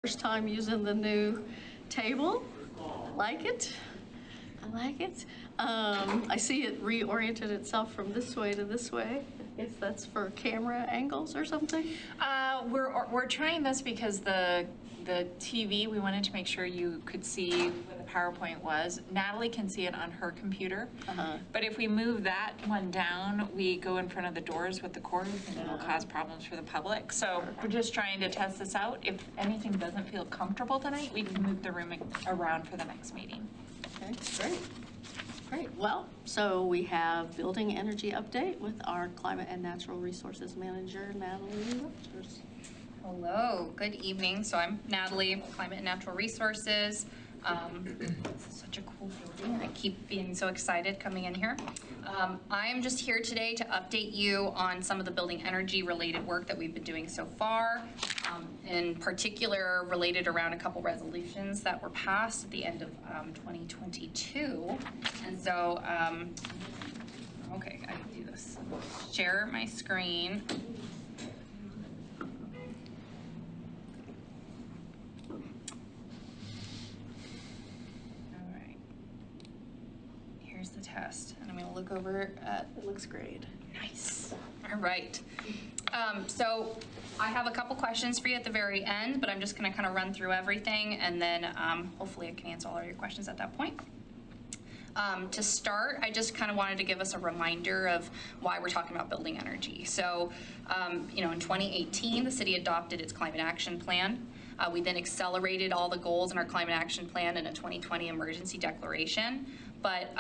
First time using the new table. I like it. I like it. I see it reoriented itself from this way to this way. I guess that's for camera angles or something. We're trying this because the TV, we wanted to make sure you could see what the PowerPoint was. Natalie can see it on her computer, but if we move that one down, we go in front of the doors with the cord and it'll cause problems for the public. So we're just trying to test this out. If anything doesn't feel comfortable tonight, we can move the room around for the next meeting. Okay, great. Great. Well, so we have building energy update with our climate and natural resources manager, Natalie Rogers. Hello, good evening. So I'm Natalie, Climate and Natural Resources. This is such a cool building. I keep being so excited coming in here. I am just here today to update you on some of the building energy related work that we've been doing so far. In particular, related around a couple resolutions that were passed at the end of 2022. And so, okay, I can do this. Share my screen. The test, and I'm going to look over at, it looks great. Nice. All right. So I have a couple questions for you at the very end, but I'm just going to kind of run through everything, and then hopefully I can answer all of your questions at that point. To start, I just kind of wanted to give us a reminder of why we're talking about building energy. So, you know, in 2018, the city adopted its climate action plan. We then accelerated all the goals in our climate action plan in a 2020 emergency declaration. But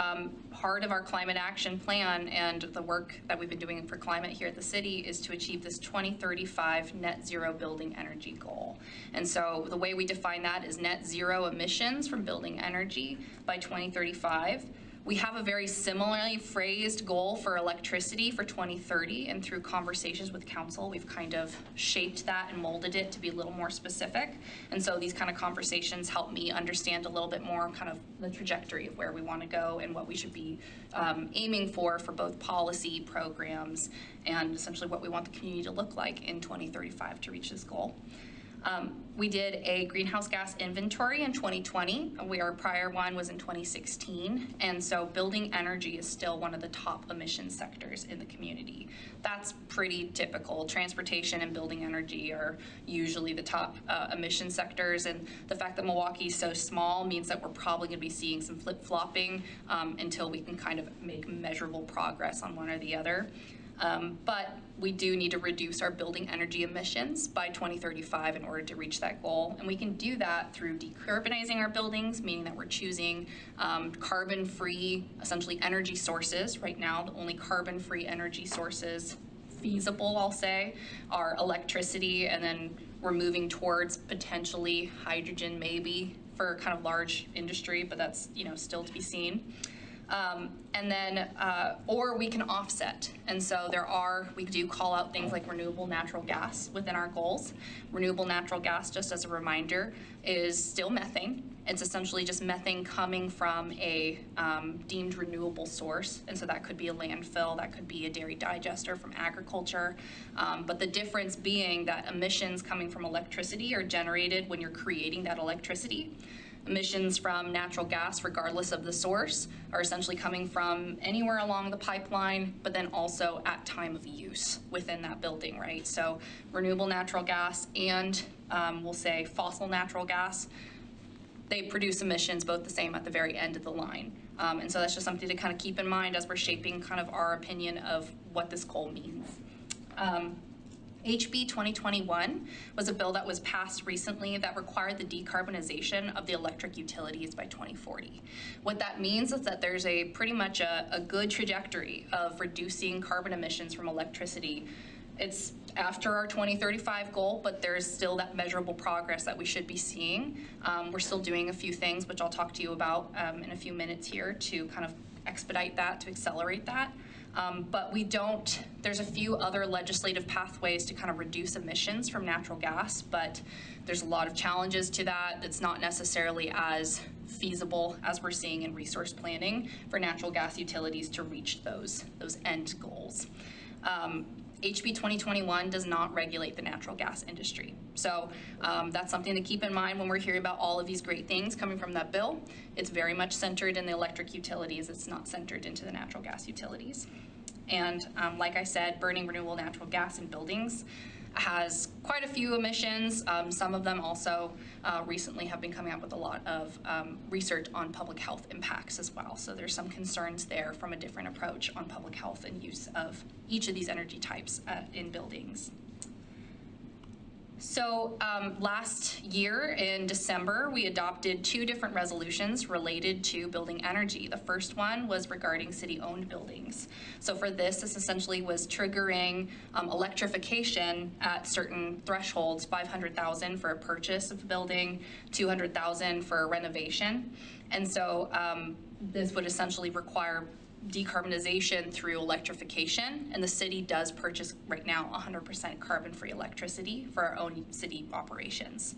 part of our climate action plan and the work that we've been doing for climate here at the city is to achieve this 2035 net zero building energy goal. And so the way we define that is net zero emissions from building energy by 2035. We have a very similarly phrased goal for electricity for 2030, and through conversations with council, we've kind of shaped that and molded it to be a little more specific. And so these kind of conversations help me understand a little bit more kind of the trajectory of where we want to go and what we should be aiming for both policy programs and essentially what we want the community to look like in 2035 to reach this goal. We did a greenhouse gas inventory in 2020. Our prior one was in 2016. And so building energy is still one of the top emission sectors in the community. That's pretty typical. Transportation and building energy are usually the top emission sectors. And the fact that Milwaukee is so small means that we're probably going to be seeing some flip-flopping until we can kind of make measurable progress on one or the other. But we do need to reduce our building energy emissions by 2035 in order to reach that goal. And we can do that through decarbonizing our buildings, meaning that we're choosing carbon-free, essentially energy sources. Right now, the only carbon-free energy sources feasible, I'll say, are electricity, and then we're moving towards potentially hydrogen maybe for kind of large industry, but that's, you know, still to be seen. And then, or we can offset. And so we do call out things like renewable natural gas within our goals. Renewable natural gas, just as a reminder, is still methane. It's essentially just methane coming from a deemed renewable source. And so that could be a landfill, that could be a dairy digester from agriculture. But the difference being that emissions coming from electricity are generated when you're creating that electricity. Emissions from natural gas, regardless of the source, are essentially coming from anywhere along the pipeline, but then also at time of use within that building, right? So renewable natural gas and we'll say fossil natural gas, they produce emissions both the same at the very end of the line. And so that's just something to kind of keep in mind as we're shaping kind of our opinion of what this goal means. HB 2021 was a bill that was passed recently that required the decarbonization of the electric utilities by 2040. What that means is that there's pretty much a good trajectory of reducing carbon emissions from electricity. It's after our 2035 goal, but there's still that measurable progress that we should be seeing. We're still doing a few things, which I'll talk to you about in a few minutes here to kind of expedite that, to accelerate that. But there's a few other legislative pathways to kind of reduce emissions from natural gas, but there's a lot of challenges to that. It's not necessarily as feasible as we're seeing in resource planning for natural gas utilities to reach those end goals. HB 2021 does not regulate the natural gas industry. So that's something to keep in mind when we're hearing about all of these great things coming from that bill. It's very much centered in the electric utilities. It's not centered into the natural gas utilities. And like I said, burning renewable natural gas in buildings has quite a few emissions. Some of them also recently have been coming up with a lot of research on public health impacts as well. So there's some concerns there from a different approach on public health and use of each of these energy types in buildings. So last year in December, we adopted 2 different resolutions related to building energy. The first one was regarding city-owned buildings. So for this essentially was triggering electrification at certain thresholds, $500,000 for a purchase of a building, $200,000 for a renovation. And so this would essentially require decarbonization through electrification, and the city does purchase right now 100% carbon-free electricity for our own city operations.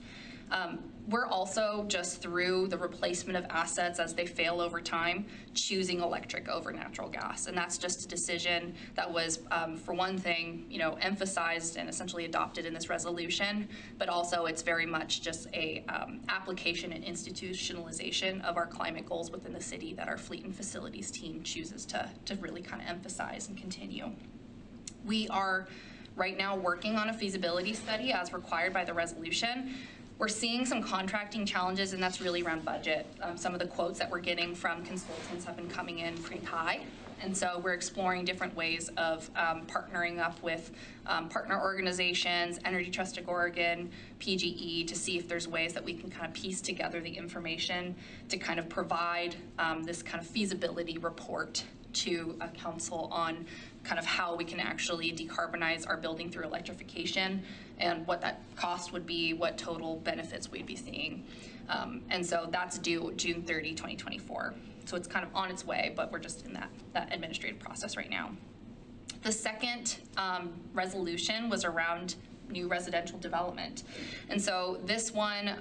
We're also, just through the replacement of assets as they fail over time, choosing electric over natural gas, and that's just a decision that was, for one thing, emphasized and essentially adopted in this resolution, but also it's very much just a application and institutionalization of our climate goals within the city that our fleet and facilities team chooses to really kind of emphasize and continue. We are right now working on a feasibility study as required by the resolution. We're seeing some contracting challenges, and that's really around budget. Some of the quotes that we're getting from consultants have been coming in pretty high, and so we're exploring different ways of partnering up with partner organizations, Energy Trust of Oregon, PGE, to see if there's ways that we can kind of piece together the information to kind of provide this kind of feasibility report to a council on kind of how we can actually decarbonize our building through electrification and what that cost would be, what total benefits we'd be seeing. And so that's due June 30, 2024. So it's kind of on its way, but we're just in that administrative process right now. The second resolution was around new residential development. And so this one,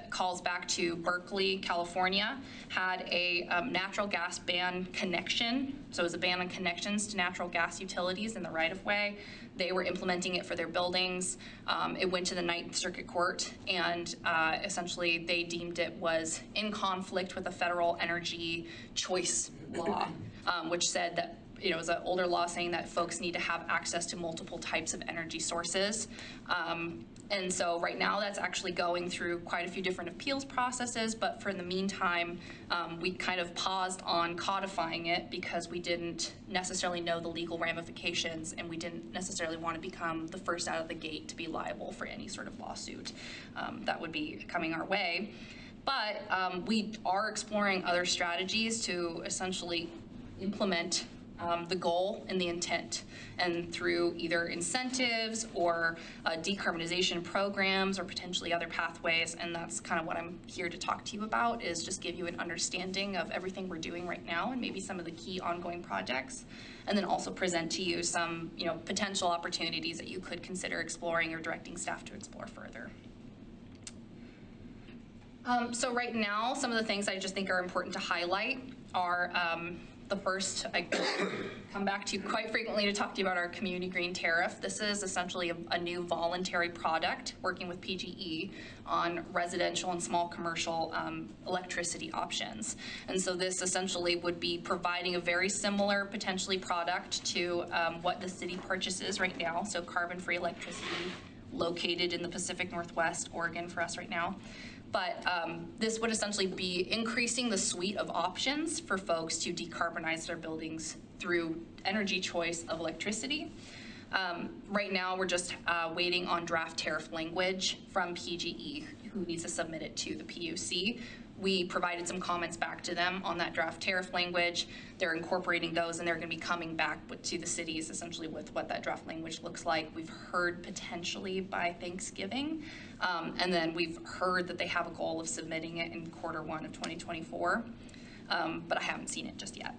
calls back to Berkeley, California, had a natural gas ban connection. So it was a ban on connections to natural gas utilities in the right-of-way. They were implementing it for their buildings. It went to the Ninth Circuit Court, and essentially they deemed it was in conflict with the federal energy choice law, which said that it was an older law saying that folks need to have access to multiple types of energy sources. And so right now that's actually going through quite a few different appeals processes, but for the meantime, we kind of paused on codifying it because we didn't necessarily know the legal ramifications, and we didn't necessarily want to become the first out of the gate to be liable for any sort of lawsuit that would be coming our way. But we are exploring other strategies to essentially implement the goal and the intent, and through either incentives or decarbonization programs or potentially other pathways. And that's kind of what I'm here to talk to you about, is just give you an understanding of everything we're doing right now and maybe some of the key ongoing projects, and then also present to you some potential opportunities that you could consider exploring or directing staff to explore further. So right now, some of the things I just think are important to highlight are the first, I come back to quite frequently to talk to you about our community green tariff. This is essentially a new voluntary product working with PGE on residential and small commercial electricity options. And so this essentially would be providing a very similar potentially product to what the city purchases right now. So carbon-free electricity located in the Pacific Northwest, Oregon for us right now. But this would essentially be increasing the suite of options for folks to decarbonize their buildings through energy choice of electricity. Right now, we're just waiting on draft tariff language from PGE, who needs to submit it to the PUC. We provided some comments back to them on that draft tariff language. They're incorporating those, and they're going to be coming back to the cities essentially with what that draft language looks like. We've heard potentially by Thanksgiving, and then we've heard that they have a goal of submitting it in Q1 of 2024, but I haven't seen it just yet.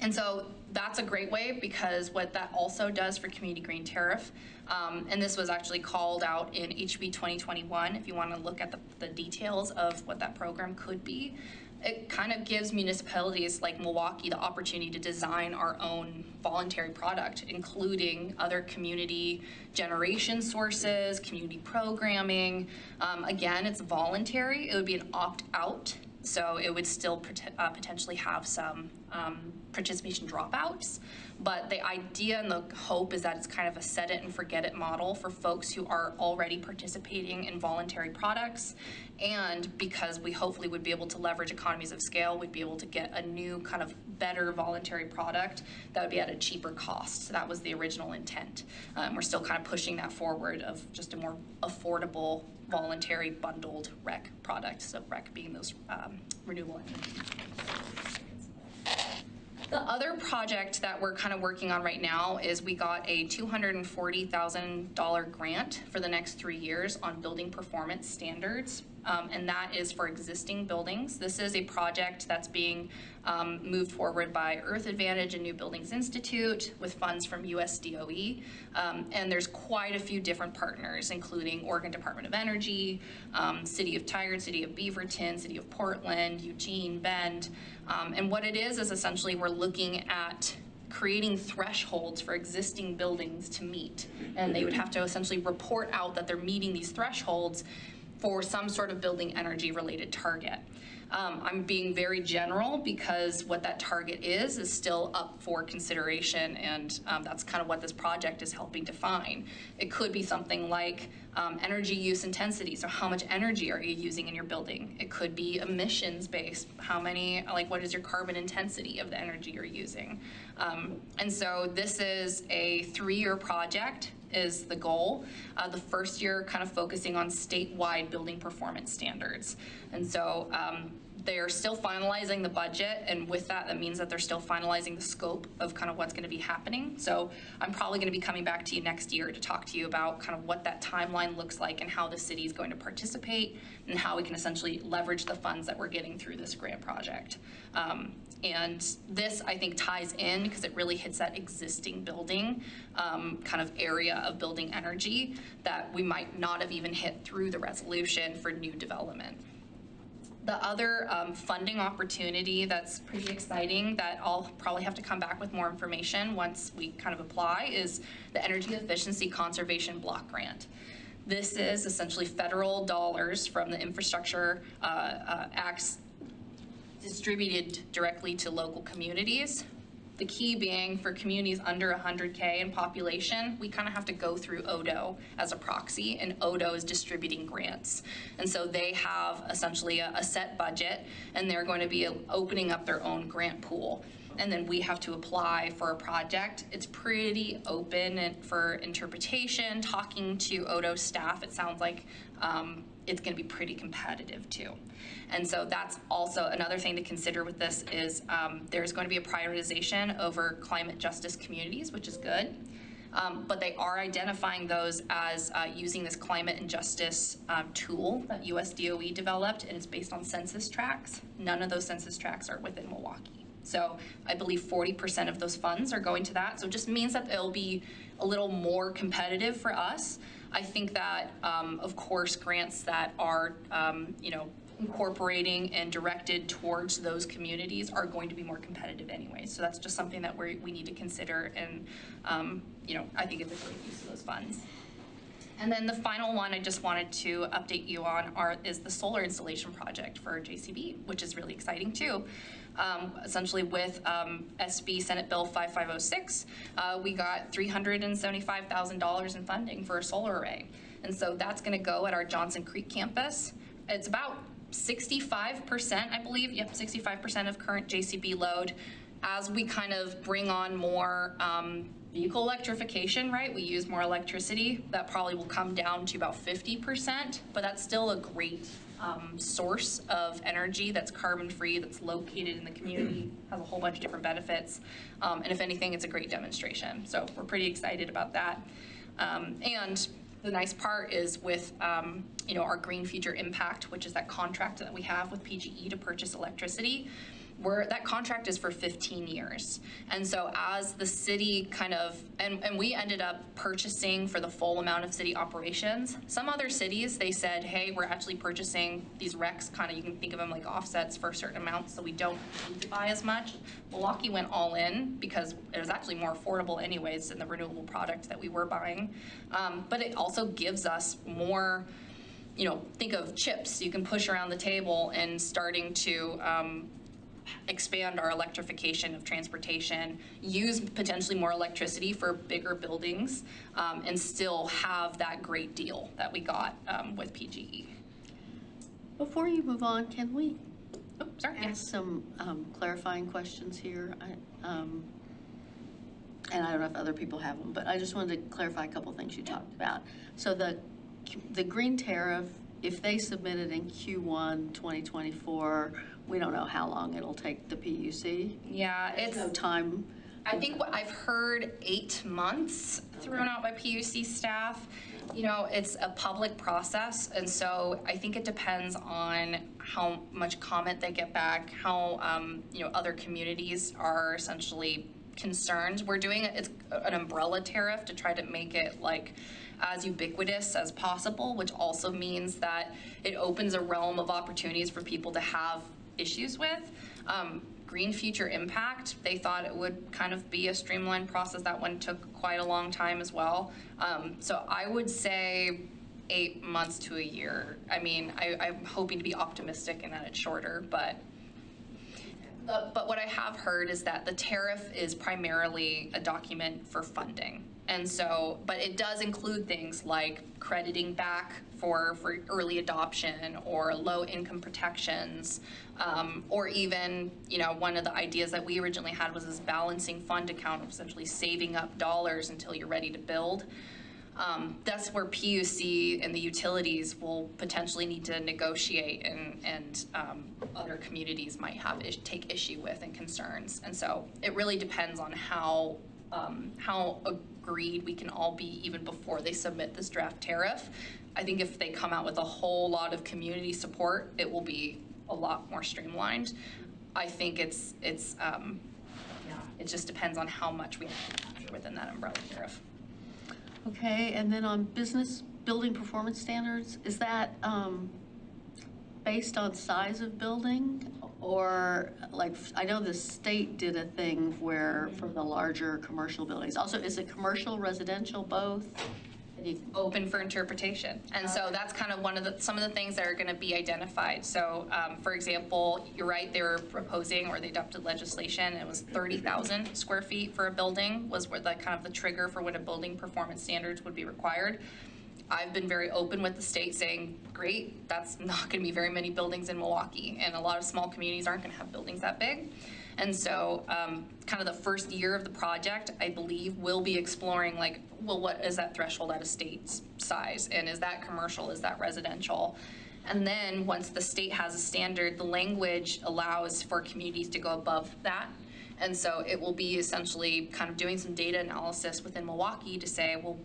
And so that's a great way, because what that also does for community green tariff, and this was actually called out in HB 2021, if you want to look at the details of what that program could be, it kind of gives municipalities like Milwaukie the opportunity to design our own voluntary product, including other community generation sources, community programming. Again, it's voluntary. It would be an opt-out, so it would still potentially have some participation dropouts. But the idea and the hope is that it's kind of a set it and forget it model for folks who are already participating in voluntary products. And because we hopefully would be able to leverage economies of scale, we'd be able to get a new kind of better voluntary product that would be at a cheaper cost. So that was the original intent. We're still kind of pushing that forward of just a more affordable voluntary bundled REC product. So REC being those renewable energy. The other project that we're kind of working on right now is we got a $240,000 grant for the next 3 years on building performance standards. And that is for existing buildings. This is a project that's being moved forward by Earth Advantage and New Buildings Institute with funds from USDOE. And there's quite a few different partners, including Oregon Department of Energy, City of Tigard, City of Beaverton, City of Portland, Eugene, Bend. And what it is essentially we're looking at creating thresholds for existing buildings to meet. And they would have to essentially report out that they're meeting these thresholds for some sort of building energy related target. I'm being very general because what that target is still up for consideration, and that's kind of what this project is helping define. It could be something like energy use intensity, so how much energy are you using in your building? It could be emissions based, how many, like what is your carbon intensity of the energy you're using? And so this is a 3-year project is the goal. The first year kind of focusing on statewide building performance standards. And so they're still finalizing the budget, and with that, that means that they're still finalizing the scope of kind of what's going to be happening. So I'm probably going to be coming back to you next year to talk to you about kind of what that timeline looks like and how the city is going to participate and how we can essentially leverage the funds that we're getting through this grant project. And this, I think, ties in because it really hits that existing building kind of area of building energy that we might not have even hit through the resolution for new development. The other funding opportunity that's pretty exciting that I'll probably have to come back with more information once we kind of apply is the Energy Efficiency Conservation Block Grant. This is essentially federal dollars from the Infrastructure Act's distributed directly to local communities. The key being for communities under 100K in population, we kind of have to go through ODO as a proxy, and ODO is distributing grants. And so they have essentially a set budget, and they're going to be opening up their own grant pool. And then we have to apply for a project. It's pretty open for interpretation. Talking to ODO staff, it sounds like it's going to be pretty competitive too. And so that's also another thing to consider with this is there's going to be a prioritization over climate justice communities, which is good. But they are identifying those as using this climate and justice tool that USDOE developed, and it's based on census tracts. None of those census tracts are within Milwaukie. So I believe 40% of those funds are going to that. So it just means that it'll be a little more competitive for us. I think that, of course, grants that are, incorporating and directed towards those communities are going to be more competitive anyway. So that's just something that we need to consider, and I think it's a great use of those funds. And then the final one I just wanted to update you on is the solar installation project for JCB, which is really exciting too. Essentially with SB Senate Bill 5506, we got $375,000 in funding for a solar array. And so that's gonna go at our Johnson Creek campus. It's about 65%, I believe, 65% of current JCB load. As we kind of bring on more vehicle electrification, right? We use more electricity. That probably will come down to about 50%, but that's still a great source of energy that's carbon-free, that's located in the community, has a whole bunch of different benefits. And if anything, it's a great demonstration. So we're pretty excited about that. And the nice part is with our Green Future Impact, which is that contract that we have with PGE to purchase electricity. that contract is for 15 years. And so as the city kind of, and we ended up purchasing for the full amount of city operations. Some other cities, they said, hey, we're actually purchasing these recs, kind of, you can think of them like offsets for a certain amount, so we don't need to buy as much. Milwaukie went all in because it was actually more affordable anyways than the renewable product that we were buying. But it also gives us more, think of chips you can push around the table and starting to expand our electrification of transportation, use potentially more electricity for bigger buildings, and still have that great deal that we got with PGE. Before you move on, can we Yes. ask some clarifying questions here? And I don't know if other people have them, but I just wanted to clarify a couple things you talked about. So the green tariff, if they submit it in Q1 2024, we don't know how long it'll take the PUC. Yeah, There's no time. I think what I've heard 8 months thrown out by PUC staff. It's a public process, and so I think it depends on how much comment they get back, how other communities are essentially concerned. We're doing it's an umbrella tariff to try to make it like as ubiquitous as possible, which also means that it opens a realm of opportunities for people to have issues with. Green Future Impact, they thought it would kind of be a streamlined process. That one took quite a long time as well. So I would say 8 months to a year. I mean, I'm hoping to be optimistic and that it's shorter, but what I have heard is that the tariff is primarily a document for funding. And so, but it does include things like crediting back for early adoption or low income protections, or even, one of the ideas that we originally had was this balancing fund account, essentially saving up dollars until you're ready to build. That's where PUC and the utilities will potentially need to negotiate, and other communities might take issue with and concerns. And so it really depends on how agreed we can all be even before they submit this draft tariff. I think if they come out with a whole lot of community support, it will be a lot more streamlined. I think it just depends on how much we have to capture within that umbrella tariff. Okay, and then on business building performance standards, is that based on size of building? Or like, I know the state did a thing where for the larger commercial buildings. Also, is it commercial, residential, both? Open for interpretation. And so that's kind of some of the things that are going to be identified. So for example, you're right, they were proposing, or they adopted legislation, it was 30,000 square feet for a building was where the kind of the trigger for when a building performance standards would be required. I've been very open with the state saying, great, that's not going to be very many buildings in Milwaukie, and a lot of small communities aren't going to have buildings that big. And so kind of the first year of the project, I believe, we'll be exploring like, well, what is that threshold at a state size? And is that commercial? Is that residential? And then once the state has a standard, the language allows for communities to go above that. And so it will be essentially kind of doing some data analysis within Milwaukie to say, well,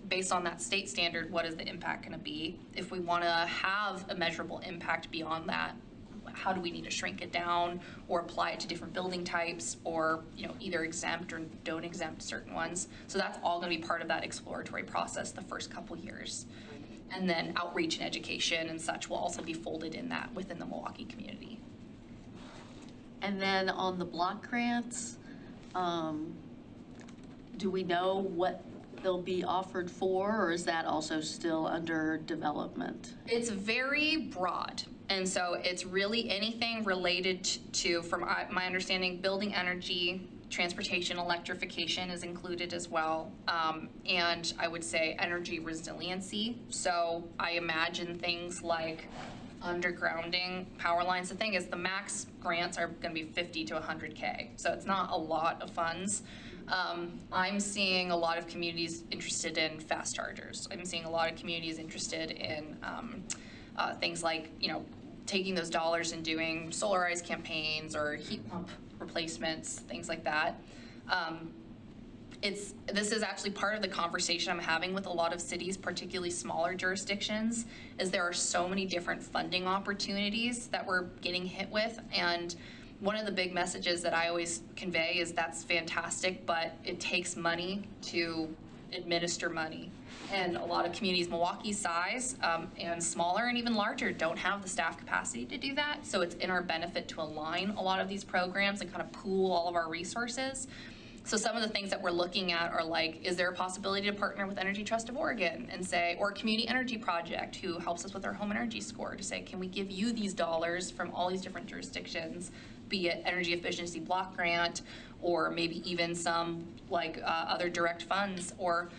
based on that state standard, what is the impact going to be? If we want to have a measurable impact beyond that, how do we need to shrink it down or apply it to different building types, or either exempt or don't exempt certain ones? So that's all going to be part of that exploratory process the first couple years. And then outreach and education and such will also be folded in that within the Milwaukie community. And then on the block grants, do we know what they'll be offered for, or is that also still under development? It's very broad. And so it's really anything related to, from my understanding, building energy, transportation, electrification is included as well. And I would say energy resiliency. So I imagine things like undergrounding power lines. The thing is, the max grants are going to be 50 to 100K. So it's not a lot of funds. I'm seeing a lot of communities interested in fast chargers. I'm seeing a lot of communities interested in things like, taking those dollars and doing solarized campaigns or heat pump replacements, things like that. This is actually part of the conversation I'm having with a lot of cities, particularly smaller jurisdictions, is there are so many different funding opportunities that we're getting hit with, and one of the big messages that I always convey is that's fantastic, but it takes money to administer money. And a lot of communities Milwaukee's size and smaller and even larger don't have the staff capacity to do that. So it's in our benefit to align a lot of these programs and kind of pool all of our resources. So some of the things that we're looking at are like, is there a possibility to partner with Energy Trust of Oregon and say, or Community Energy Project, who helps us with our home energy score, to say, can we give you these dollars from all these different jurisdictions, be it energy efficiency block grant, or maybe even some like other direct funds, or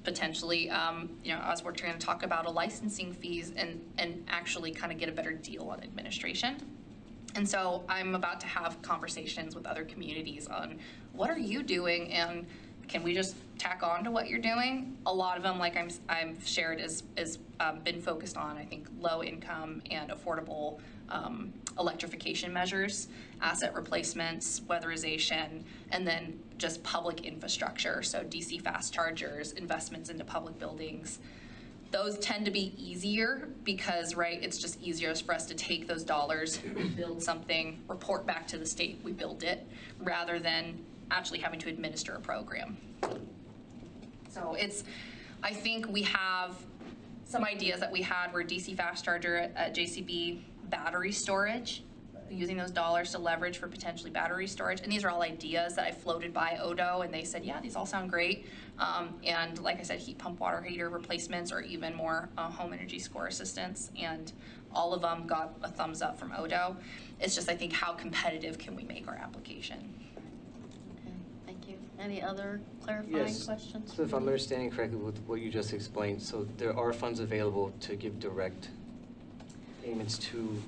potentially, as we're trying to talk about a licensing fees and actually kind of get a better deal on administration. And so I'm about to have conversations with other communities on what are you doing and can we just tack on to what you're doing? A lot of them, like I've shared, is been focused on, I think, low income and affordable electrification measures, asset replacements, weatherization, and then just public infrastructure. So DC fast chargers, investments into public buildings. Those tend to be easier because, right, it's just easier for us to take those dollars, build something, report back to the state we built it, rather than actually having to administer a program. So I think we have some ideas that we had were DC fast charger at JCB, battery storage, using those dollars to leverage for potentially battery storage. And these are all ideas that I floated by Odo, and they said, yeah, these all sound great. And like I said, heat pump water heater replacements, or even more home energy score assistance. And all of them got a thumbs up from Odo. It's just, I think, how competitive can we make our application? Okay, thank you. Any other clarifying questions? So if I'm understanding correctly with what you just explained, so there are funds available to give direct payments to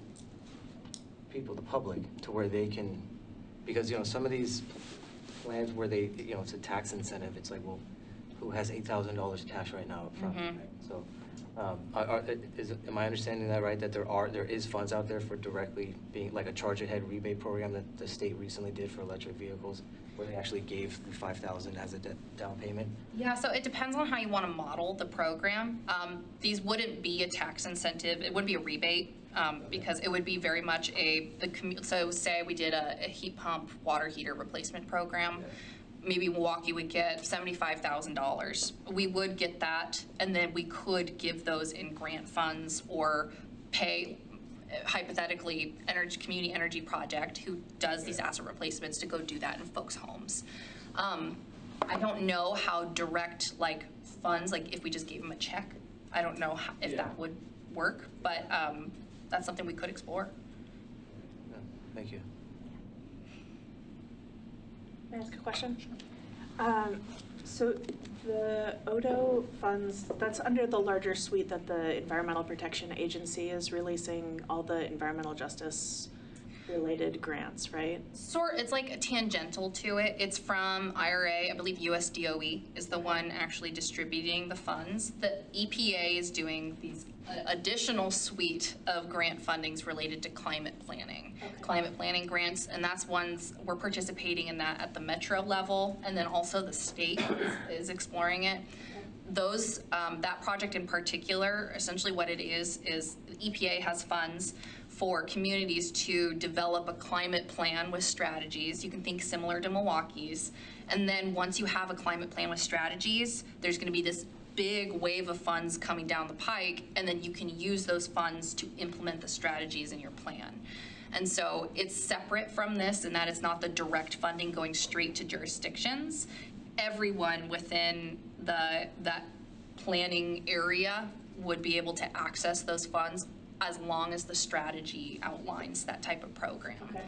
people, the public, to where they can, because some of these plans where they, it's a tax incentive, it's like, well, who has $8,000 cash right now up front? Mm-hmm. Right? So am I understanding that right, that there is funds out there for directly being like a charge ahead rebate program that the state recently did for electric vehicles, where they actually gave the $5,000 as a down payment? Yeah, so it depends on how you want to model the program. These wouldn't be a tax incentive, it wouldn't be a rebate, because it would be very much so say we did a heat pump water heater replacement program. Maybe Milwaukie would get $75,000. We would get that, and then we could give those in grant funds or pay, hypothetically, Community Energy Project, who does these asset replacements, to go do that in folks' homes. I don't know how direct, like, funds, like if we just gave them a check, I don't know if that would work, but that's something we could explore. Yeah, thank you. May I ask a question? So the Odo funds, that's under the larger suite that the Environmental Protection Agency is releasing all the environmental justice related grants, right? It's like tangential to it. It's from IRA, I believe USDOE is the one actually distributing the funds. The EPA is doing these additional suite of grant fundings related to climate planning. Okay. Climate planning grants, and that's ones we're participating in that at the metro level, and then also the state is exploring it. Those, that project in particular, essentially what it is the EPA has funds for communities to develop a climate plan with strategies. You can think similar to Milwaukee's. And then once you have a climate plan with strategies, there's gonna be this big wave of funds coming down the pike, and then you can use those funds to implement the strategies in your plan. And so it's separate from this, in that it's not the direct funding going straight to jurisdictions. Everyone within that planning area would be able to access those funds as long as the strategy outlines that type of program. Okay.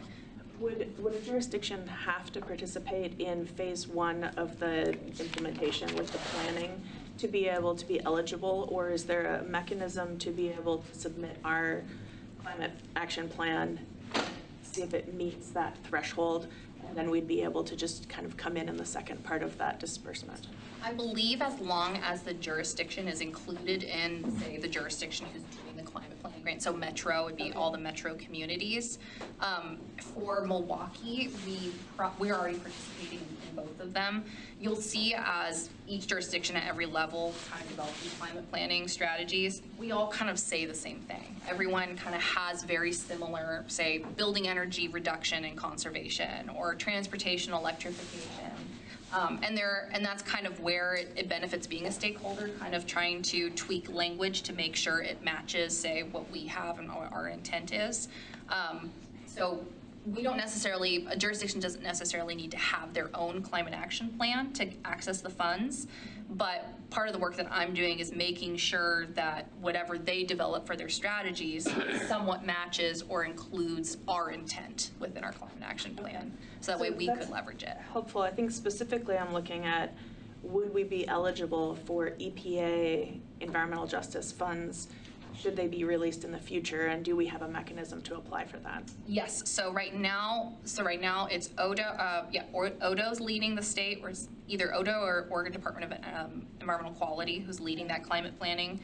Would a jurisdiction have to participate in phase 1 of the implementation with the planning to be able to be eligible, or is there a mechanism to be able to submit our climate action plan, see if it meets that threshold, and then we'd be able to just kind of come in the second part of that disbursement? I believe as long as the jurisdiction is included in, say, the jurisdiction who's doing the climate planning grant. So Metro would be all the Metro communities. For Milwaukie, we're already participating in both of them. You'll see as each jurisdiction at every level kind of develop these climate planning strategies, we all kind of say the same thing. Everyone kind of has very similar, say, building energy reduction and conservation, or transportation electrification. And that's kind of where it benefits being a stakeholder, kind of trying to tweak language to make sure it matches, say, what we have and what our intent is. So we don't necessarily, a jurisdiction doesn't necessarily need to have their own climate action plan to access the funds, but part of the work that I'm doing is making sure that whatever they develop for their strategies somewhat matches or includes our intent within our climate action plan. So that way we could leverage it. Helpful. I think specifically I'm looking at, would we be eligible for EPA environmental justice funds? Should they be released in the future, and do we have a mechanism to apply for that? Yes. So right now it's ODO. ODO's leading the state, or it's either ODO or Oregon Department of Environmental Quality who's leading that climate planning,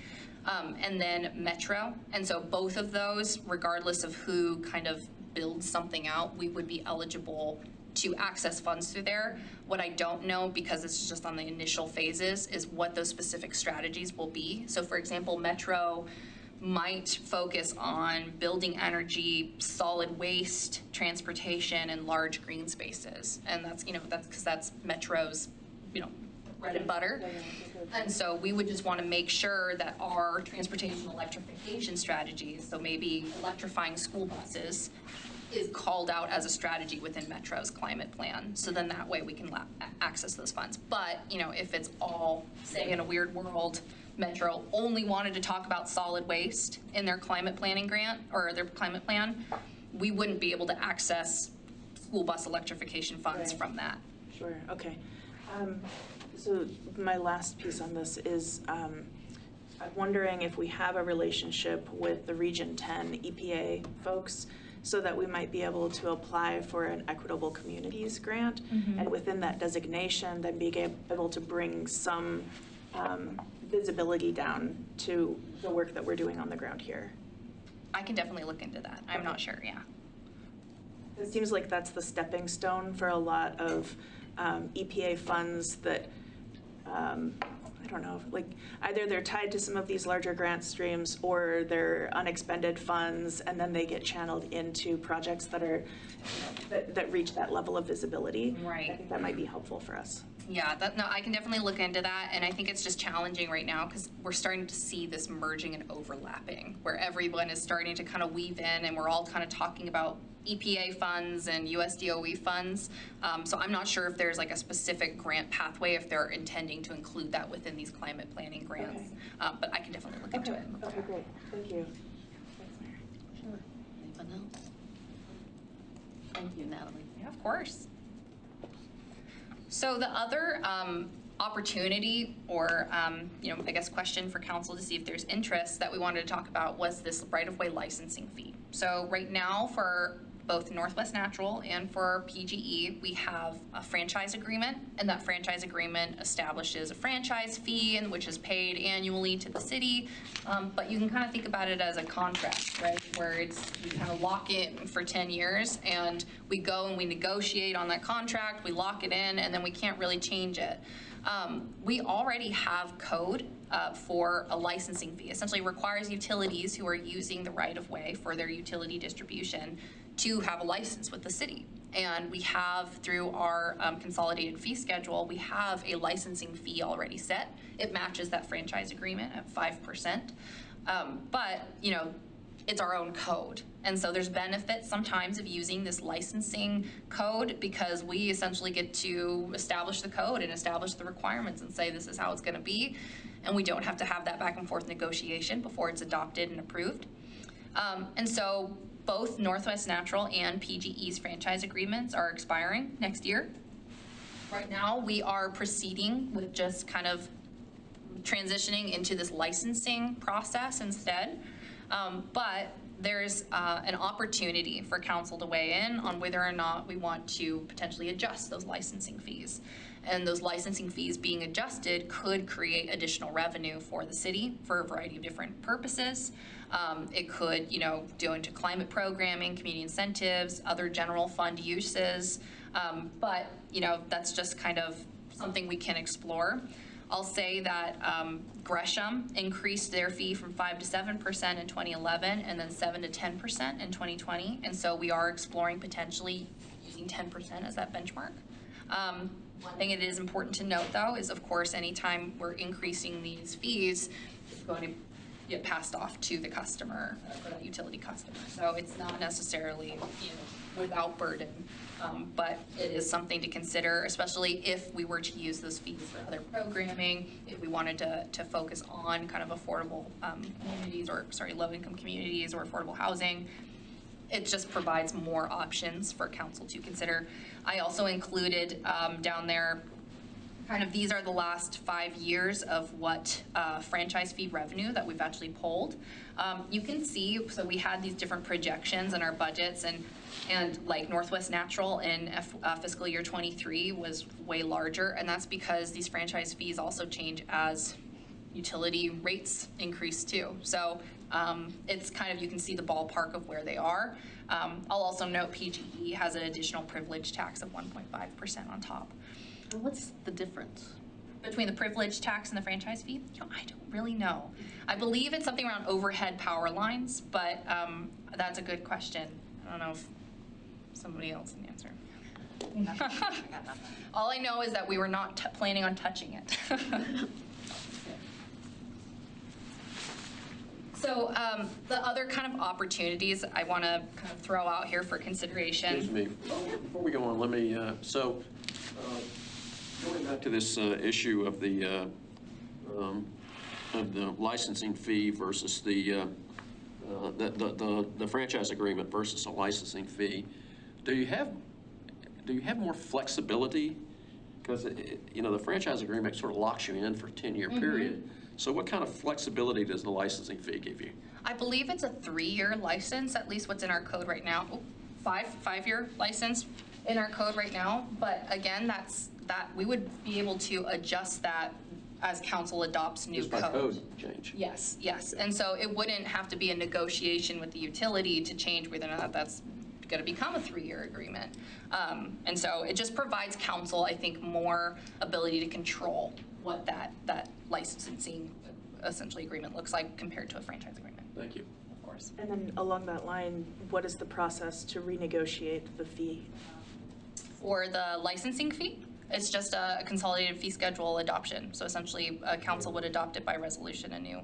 and then Metro. And so both of those, regardless of who kind of builds something out, we would be eligible to access funds through there. What I don't know, because it's just on the initial phases, is what those specific strategies will be. So for example, Metro might focus on building energy, solid waste, transportation, and large green spaces. And that's because that's Metro's, bread and butter. And so we would just want to make sure that our transportation electrification strategies, so maybe electrifying school buses, is called out as a strategy within Metro's climate plan. So then that way we can access those funds. But, if it's all, say, in a weird world, Metro only wanted to talk about solid waste in their climate planning grant or their climate plan, we wouldn't be able to access school bus electrification funds from that. Sure, okay. So my last piece on this is I'm wondering if we have a relationship with the Region 10 EPA folks so that we might be able to apply for an equitable communities grant, and within that designation then be able to bring some visibility down to the work that we're doing on the ground here. I can definitely look into that. I'm not sure, yeah. It seems like that's the stepping stone for a lot of EPA funds that, I don't know, like either they're tied to some of these larger grant streams or they're unexpended funds, and then they get channeled into projects that are, that reach that level of visibility. Right. I think that might be helpful for us. Yeah, no, I can definitely look into that, and I think it's just challenging right now because we're starting to see this merging and overlapping where everyone is starting to kind of weave in, and we're all kind of talking about EPA funds and USDOE funds. So I'm not sure if there's like a specific grant pathway if they're intending to include that within these climate planning grants, but I can definitely look into it. Okay, great. Thank you. Sure. Anyone else? Thank you, Natalie. Yeah, of course. So the other opportunity or, I guess question for council to see if there's interest that we wanted to talk about was this right-of-way licensing fee. So right now for both Northwest Natural and for PGE, we have a franchise agreement, and that franchise agreement establishes a franchise fee, and which is paid annually to the city. But you can kind of think about it as a contract, right? Where we kind of lock in for 10 years, and we go and we negotiate on that contract, we lock it in, and then we can't really change it. We already have code for a licensing fee. Essentially requires utilities who are using the right-of-way for their utility distribution to have a license with the city. And we have, through our consolidated fee schedule, we have a licensing fee already set. It matches that franchise agreement at 5%. But, it's our own code. And so there's benefits sometimes of using this licensing code because we essentially get to establish the code and establish the requirements and say this is how it's going to be. And we don't have to have that back and forth negotiation before it's adopted and approved. And so both Northwest Natural and PGE's franchise agreements are expiring next year. Right now, we are proceeding with just kind of transitioning into this licensing process instead. But there's an opportunity for council to weigh in on whether or not we want to potentially adjust those licensing fees. And those licensing fees being adjusted could create additional revenue for the city for a variety of different purposes. It could, go into climate programming, community incentives, other general fund uses. But that's just kind of something we can explore. I'll say that Gresham increased their fee from 5 to 7% in 2011 and then 7 to 10% in 2020. And so we are exploring potentially using 10% as that benchmark. One thing it is important to note, though, is of course, anytime we're increasing these fees, it's going to get passed off to the customer, or the utility customer. So it's not necessarily, without burden, but it is something to consider, especially if we were to use those fees for other programming, if we wanted to focus on kind of affordable communities, or low-income communities or affordable housing. It just provides more options for council to consider. I also included down there, kind of these are the last 5 years of what franchise fee revenue that we've actually pulled. You can see, so we had these different projections in our budgets, and like Northwest Natural in fiscal year 23 was way larger, and that's because these franchise fees also change as utility rates increase too. So it's kind of, you can see the ballpark of where they are. I'll also note PGE has an additional privilege tax of 1.5% on top. What's the difference? Between the privilege tax and the franchise fee? I don't really know. I believe it's something around overhead power lines, but that's a good question. I don't know if somebody else can answer. All I know is that we were not planning on touching it. So the other kind of opportunities I want to kind of throw out here for consideration. Excuse me, before we go on, let me, going back to this issue of the licensing fee versus the franchise agreement versus a licensing fee, do you have more flexibility? Because the franchise agreement sort of locks you in for a 10-year period. So what kind of flexibility does the licensing fee give you? I believe it's a 3-year license, at least what's in our code right now. Five-year license in our code right now. But again, that we would be able to adjust that as council adopts new Just by code change. Yes. And so it wouldn't have to be a negotiation with the utility to change whether or not that's going to become a 3-year agreement. And so it just provides council, I think, more ability to control what that licensing essentially agreement looks like compared to a franchise agreement. Thank you. Of course. And then along that line, what is the process to renegotiate the fee? For the licensing fee, it's just a consolidated fee schedule adoption. So essentially, council would adopt it by resolution, a new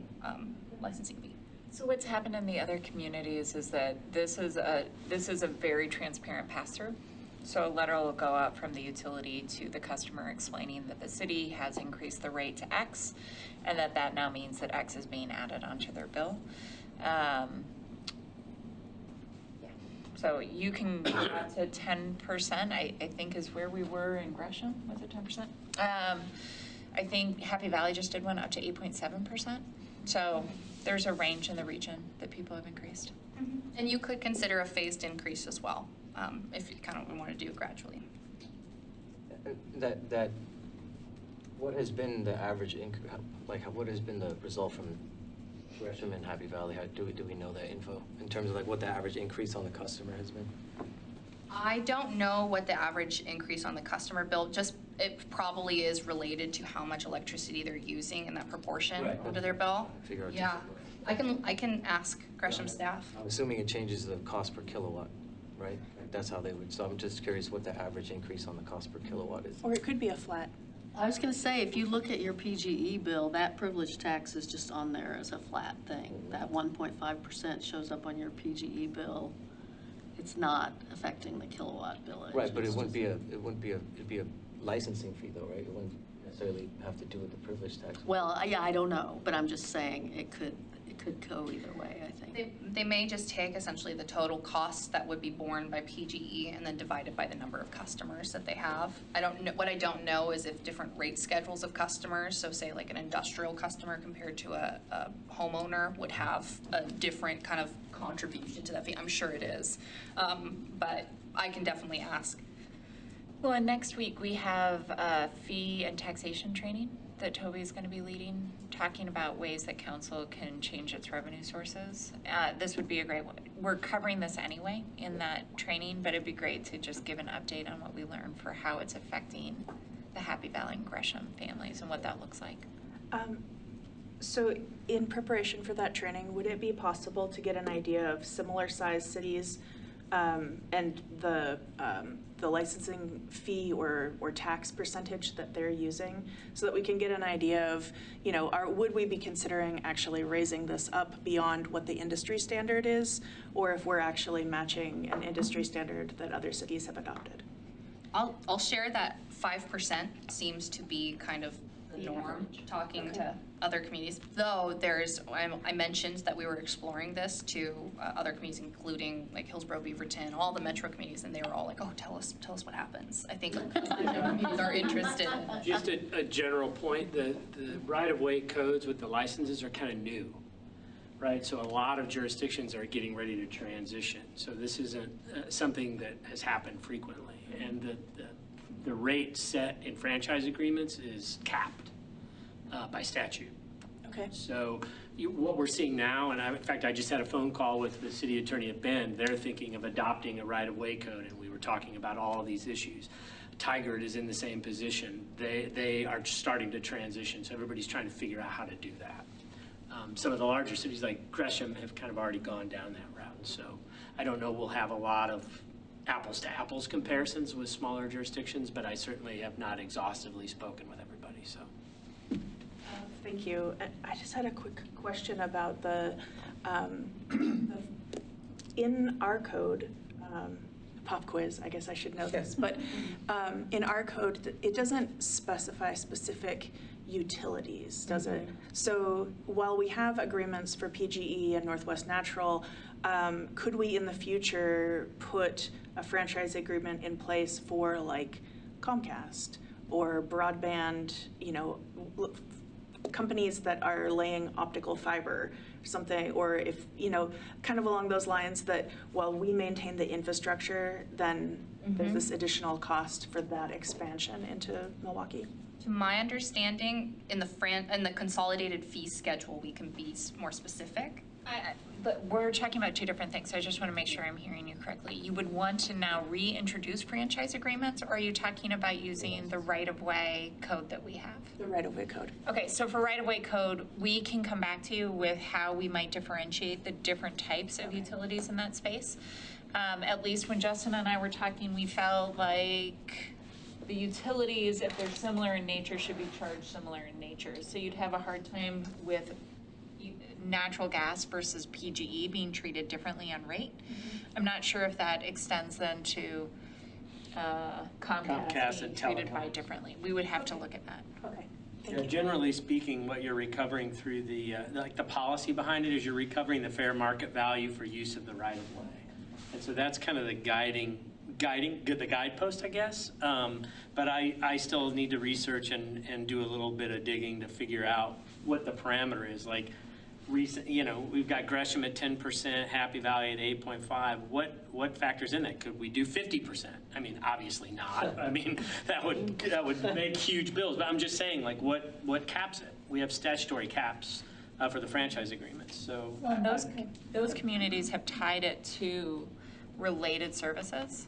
licensing fee. So what's happened in the other communities is that this is a very transparent pass-through. So a letter will go out from the utility to the customer explaining that the city has increased the rate to X, and that now means that X is being added onto their bill. So you can go up to 10%, I think is where we were in Gresham, was it 10%? I think Happy Valley just did one up to 8.7%. So there's a range in the region that people have increased. And you could consider a phased increase as well, if you kind of want to do it gradually. What has been the average increase, what has been the result from Gresham and Happy Valley? Do we know that info in terms of what the average increase on the customer has been? I don't know what the average increase on the customer bill, it probably is related to how much electricity they're using in that proportion under their bill. Yeah, I can ask Gresham staff. I'm assuming it changes the cost per kilowatt, right? That's how they would, so I'm just curious what the average increase on the cost per kilowatt is. Or it could be a flat. I was going to say, if you look at your PGE bill, that privilege tax is just on there as a flat thing. That 1.5% shows up on your PGE bill. It's not affecting the kilowatt bill. Right, but it'd be a licensing fee though, right? It wouldn't necessarily have to do with the privilege tax. Well, yeah, I don't know, but I'm just saying it could could go either way, I think. They may just take essentially the total cost that would be borne by PGE and then divide it by the number of customers that they have. I don't know, what I don't know is if different rate schedules of customers, so say like an industrial customer compared to a homeowner would have a different kind of contribution to that fee. I'm sure it is, but I can definitely ask. Well, and next week we have a fee and taxation training that Toby's going to be leading, talking about ways that council can change its revenue sources. This would be a great one. We're covering this anyway in that training, but it'd be great to just give an update on what we learned for how it's affecting the Happy Valley and Gresham families and what that looks like. So in preparation for that training, would it be possible to get an idea of similar sized cities and the licensing fee or tax percentage that they're using, so that we can get an idea of, you know, would we be considering actually raising this up beyond what the industry standard is, or if we're actually matching an industry standard that other cities have adopted? I'll share that 5% seems to be kind of the norm, talking to other communities, though I mentioned that we were exploring this to other communities, including like Hillsborough, Beaverton, all the metro communities, and they were all like, oh, tell us what happens. I think communities are interested. Just a general point, the right-of-way codes with the licenses are kind of new, right? So a lot of jurisdictions are getting ready to transition. So this isn't something that has happened frequently. And the rate set in franchise agreements is capped by statute. Okay. So what we're seeing now, and in fact, I just had a phone call with the city attorney at Bend. They're thinking of adopting a right-of-way code, and we were talking about all of these issues. Tigard is in the same position. They are starting to transition, so everybody's trying to figure out how to do that. Some of the larger cities like Gresham have kind of already gone down that route. So I don't know we'll have a lot of apples to apples comparisons with smaller jurisdictions, but I certainly have not exhaustively spoken with everybody, so. Thank you. I just had a quick question about in our code, pop quiz, I guess I should know this, but in our code, it doesn't specify specific utilities, does it? So while we have agreements for PGE and Northwest Natural, could we in the future put a franchise agreement in place for like Comcast or broadband, you know, companies that are laying optical fiber or something, or if, you know, kind of along those lines, that while we maintain the infrastructure, then there's this additional cost for that expansion into Milwaukie? To my understanding, in the consolidated fee schedule, we can be more specific. But we're talking about two different things, so I just want to make sure I'm hearing you correctly. You would want to now reintroduce franchise agreements, or are you talking about using the right-of-way code that we have? The right-of-way code. Okay, so for right-of-way code, we can come back to you with how we might differentiate the different types of utilities in that space. At least when Justin and I were talking, we felt like the utilities, if they're similar in nature, should be charged similar in nature. So you'd have a hard time with natural gas versus PGE being treated differently on rate. I'm not sure if that extends then to Comcast being treated by differently. We would have to look at that. Okay. Yeah, generally speaking, what you're recovering through the policy behind it is you're recovering the fair market value for use of the right-of-way. And so that's kind of the the guidepost, I guess. But I still need to research and do a little bit of digging to figure out what the parameter is. Like, you know, we've got Gresham at 10%, Happy Valley at 8.5. What factors in that? Could we do 50%? I mean, obviously not. I mean, that would make huge bills. But I'm just saying, like, what caps it? We have statutory caps for the franchise agreements. So well, those communities have tied it to related services.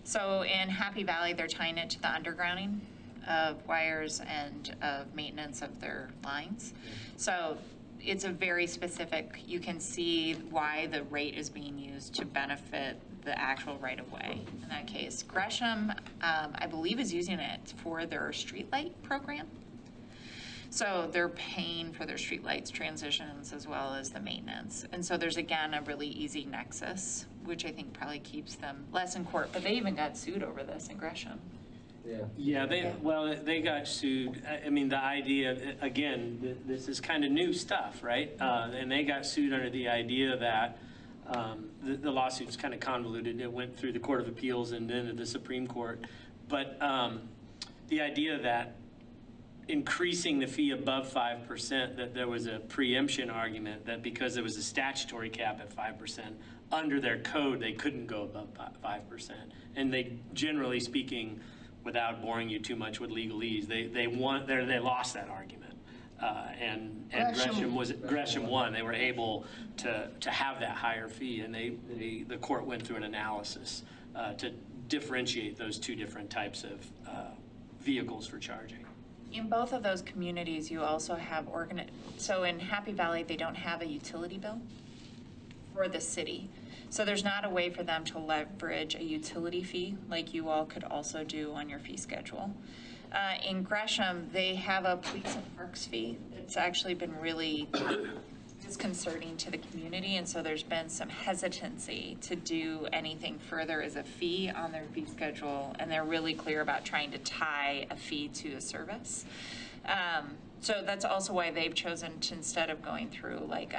So in Happy Valley, they're tying it to the undergrounding of wires and of maintenance of their lines. So it's a very specific, you can see why the rate is being used to benefit the actual right-of-way in that case. Gresham, I believe, is using it for their streetlight program. So they're paying for their streetlights transitions as well as the maintenance. And so there's, again, a really easy nexus, which I think probably keeps them less in court. But they even got sued over this in Gresham. Yeah, they got sued. I mean, the idea, again, this is kind of new stuff, right? And they got sued under the idea that the lawsuit's kind of convoluted. It went through the Court of Appeals and then to the Supreme Court. But the idea that increasing the fee above 5%, that there was a preemption argument that because there was a statutory cap at 5%, under their code, they couldn't go above 5%. And they, generally speaking, without boring you too much with legalese, they lost that argument. And Gresham won. They were able to have that higher fee, and the court went through an analysis to differentiate those two different types of vehicles for charging. In both of those communities, you also have so in Happy Valley, they don't have a utility bill for the city. So there's not a way for them to leverage a utility fee like you all could also do on your fee schedule. In Gresham, they have a police and parks fee. It's actually been really disconcerting to the community, and so there's been some hesitancy to do anything further as a fee on their fee schedule, and they're really clear about trying to tie a fee to a service. So that's also why they've chosen to, instead of going through like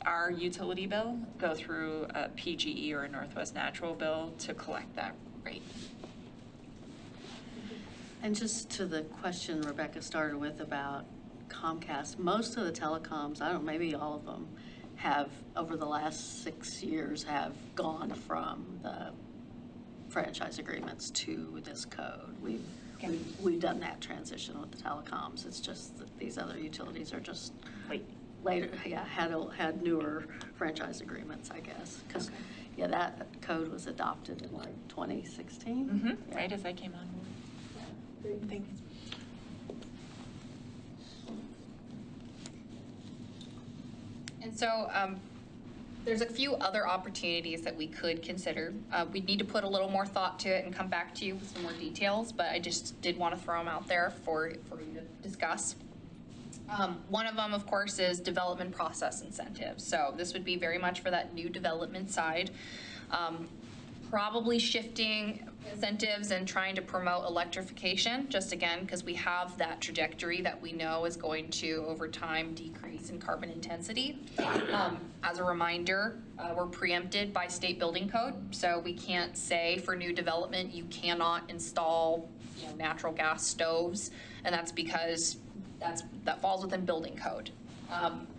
our utility bill, go through a PGE or a Northwest Natural bill to collect that rate. And just to the question Rebecca started with about Comcast, most of the telecoms, I don't know, maybe all of them, have, over the last 6 years, have gone from the franchise agreements to this code. We've done that transition with the telecoms. It's just that these other utilities are just later, had newer franchise agreements, I guess. Because, that code was adopted in like 2016. Mm-hmm. Yeah. Right as I came on. Great, thanks. And so there's a few other opportunities that we could consider. We'd need to put a little more thought to it and come back to you with some more details, but I just did want to throw them out there for you to discuss. One of them, of course, is development process incentives. So this would be very much for that new development side. Probably shifting incentives and trying to promote electrification, just again, because we have that trajectory that we know is going to, over time, decrease in carbon intensity. As a reminder, we're preempted by state building code, so we can't say for new development you cannot install natural gas stoves, and that's because that falls within building code.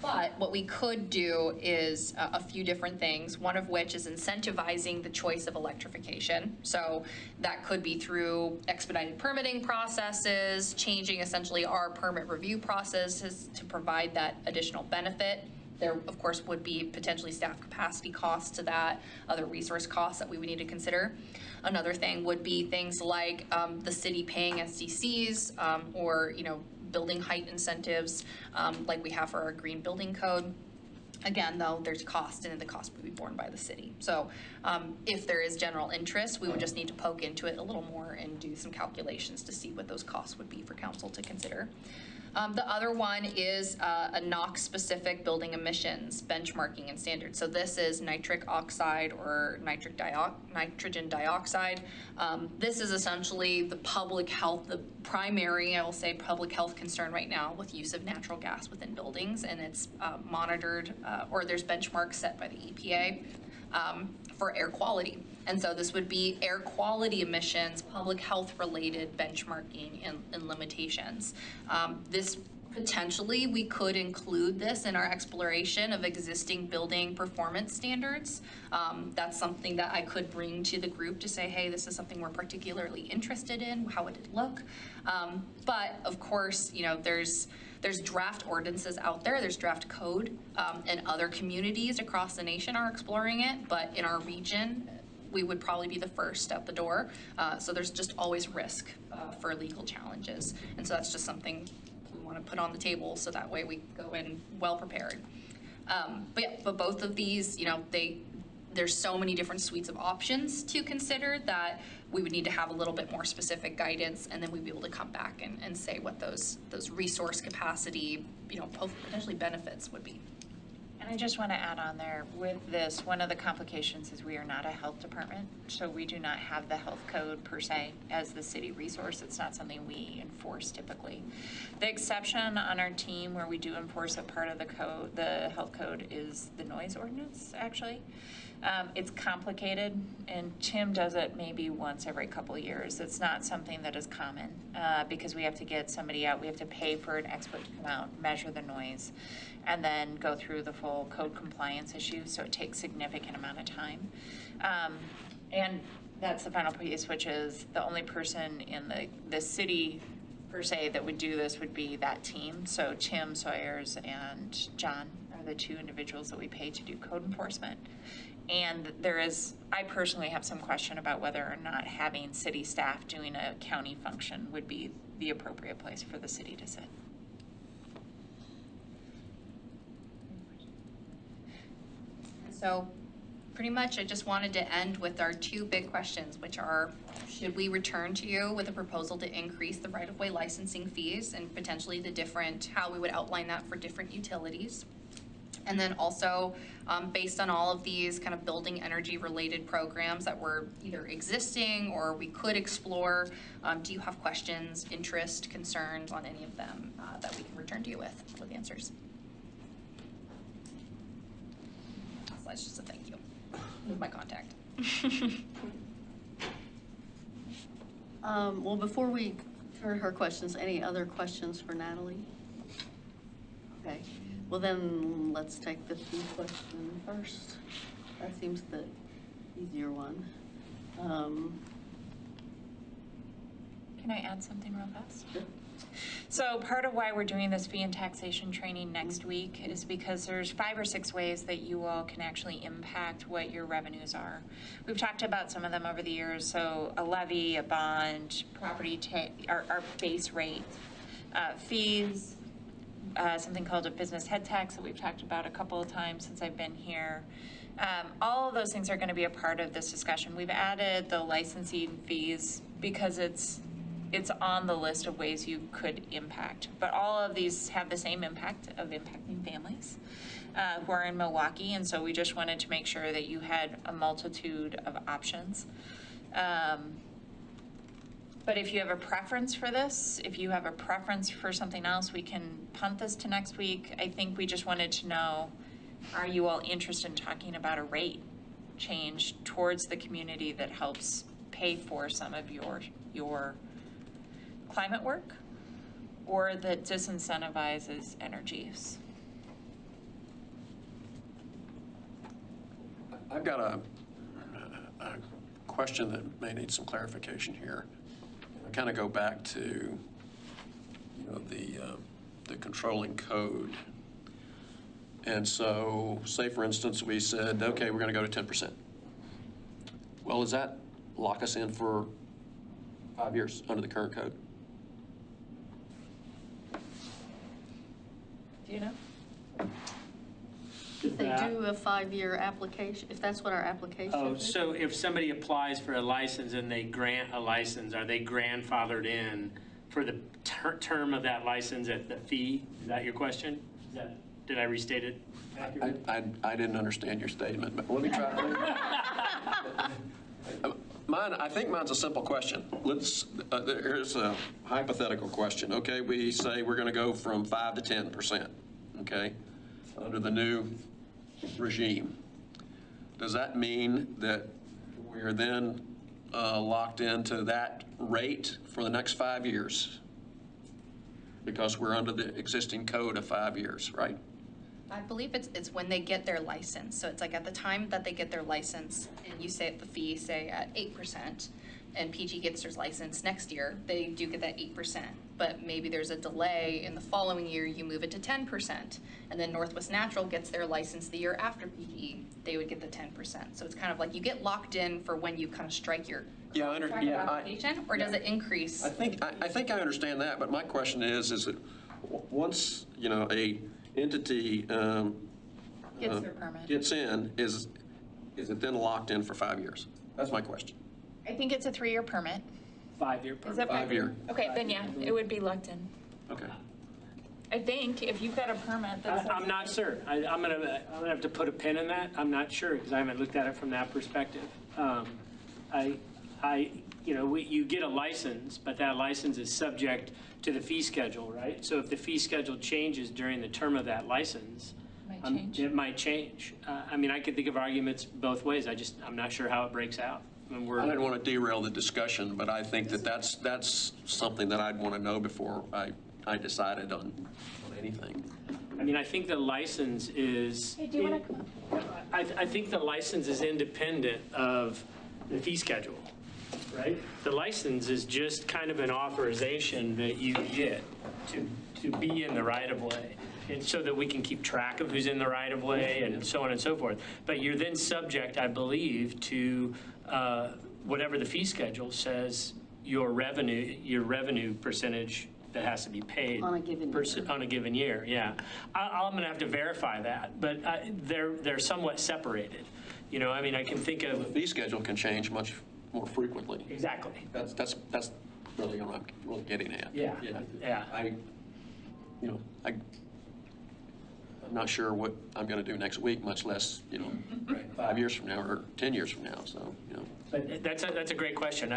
But what we could do is a few different things, one of which is incentivizing the choice of electrification. So that could be through expedited permitting processes, changing essentially our permit review processes to provide that additional benefit. There, of course, would be potentially staff capacity costs to that, other resource costs that we would need to consider. Another thing would be things like the city paying SDCs or, building height incentives like we have for our green building code. Again, though, there's cost, and the cost would be borne by the city. So if there is general interest, we would just need to poke into it a little more and do some calculations to see what those costs would be for council to consider. The other one is a NOx-specific building emissions benchmarking and standards. So this is nitric oxide or nitrogen dioxide. This is essentially the public health, the primary, I will say, public health concern right now with use of natural gas within buildings, and it's monitored, or there's benchmarks set by the EPA for air quality. And so this would be air quality emissions, public health related benchmarking and limitations. This potentially, we could include this in our exploration of existing building performance standards. That's something that I could bring to the group to say, hey, this is something we're particularly interested in. How would it look? But of course, there's draft ordinances out there, there's draft code, and other communities across the nation are exploring it, but in our region, we would probably be the first out the door. So there's just always risk for legal challenges. And so that's just something we want to put on the table so that way we go in well prepared. But both of these, there's so many different suites of options to consider that we would need to have a little bit more specific guidance, and then we'd be able to come back and say what those resource capacity, potentially benefits would be. And And I just want to add on there, with this, one of the complications is we are not a health department, so we do not have the health code per se as the city resource. It's not something we enforce typically. The exception on our team where we do enforce a part of the code, the health code, is the noise ordinance, actually. It's complicated, and Tim does it maybe once every couple of years. It's not something that is common because we have to get somebody out. We have to pay for an expert to come out, measure the noise, and then go through the full code compliance issue. So it takes a significant amount of time. And that's the final piece, which is the only person in the city per se that would do this would be that team. So Tim Sawyers and John are the two individuals that we pay to do code enforcement. And I personally have some question about whether or not having city staff doing a county function would be the appropriate place for the city to sit. So pretty much I just wanted to end with our two big questions, which are, should we return to you with a proposal to increase the right-of-way licensing fees and potentially how we would outline that for different utilities? And then also, based on all of these kind of building energy related programs that were either existing or we could explore, do you have questions, interest, concerns on any of them that we can return to you with answers? So that's just a thank you with my contact. Well, before we turn her questions, any other questions for Natalie? Okay. Well, then let's take the fee question first. That seems the easier one. Can I add something real fast? Sure. So part of why we're doing this fee and taxation training next week is because there's 5 or 6 ways that you all can actually impact what your revenues are. We've talked about some of them over the years, so a levy, a bond, our base rate, fees, something called a business head tax that we've talked about a couple of times since I've been here. All of those things are going to be a part of this discussion. We've added the licensing fees because it's on the list of ways you could impact. But all of these have the same impact of impacting families who are in Milwaukie, and so we just wanted to make sure that you had a multitude of options. But if you have a preference for this, if you have a preference for something else, we can punt this to next week. I think we just wanted to know, are you all interested in talking about a rate change towards the community that helps pay for some of your climate work, or that disincentivizes energy use? I've got a question that may need some clarification here. I kind of go back to, the controlling code. And so, say for instance, we said, okay, we're going to go to 10%. Well, does that lock us in for 5 years under the current code? Do you know? If they do a 5-year application, if that's what our application Oh, is. so if somebody applies for a license and they grant a license, are they grandfathered in for the term of that license at the fee? Is that your question? Did I restate it accurately? I didn't understand your statement, but let me try. I think mine's a simple question. Here's a hypothetical question. Okay, we say we're going to go from 5 to 10%, okay, under the new regime. Does that mean that we're then locked into that rate for the next 5 years? Because we're under the existing code of 5 years, right? I believe it's when they get their license. So it's like at the time that they get their license, and you say the fee, say at 8%, and PG gets their license next year, they do get that 8%. But maybe there's a delay in the following year, you move it to 10%. And then Northwest Natural gets their license the year after PG, they would get the 10%. So it's kind of like you get locked in for when you kind of strike your application, or does it increase? I think I understand that, but my question is it once, a entity Gets their permit. gets in, is it then locked in for 5 years? That's my question. I think it's a 3-year permit. 5-year Is permit. that 5 year. Okay, then yeah, it would be locked in. Okay. I think if you've got a permit that says. I'm not sure. I'm gonna have to put a pin in that. I'm not sure because I haven't looked at it from that perspective. You get a license, but that license is subject to the fee schedule, right? So if the fee schedule changes during the term of that license, it might change. I could think of arguments both ways. I'm not sure how it breaks out. I didn't want to derail the discussion, but I think that's something that I'd want to know before I decided on anything. I think the license is. Hey, do you want to come up? I think the license is independent of the fee schedule, right? The license is just kind of an authorization that you get to be in the right of way. And so that we can keep track of who's in the right of way and so on and so forth. But you're then subject, I believe, to whatever the fee schedule says your revenue percentage that has to be paid On a given year. on a given year. Yeah, I'm going to have to verify that, but they're somewhat separated. I can think The of fee schedule can change much more frequently. exactly. That's really what I'm really getting at. Yeah. I'm not sure what I'm going to do next week, much less, 5 years from now or 10 years from now, so. But that's a great question.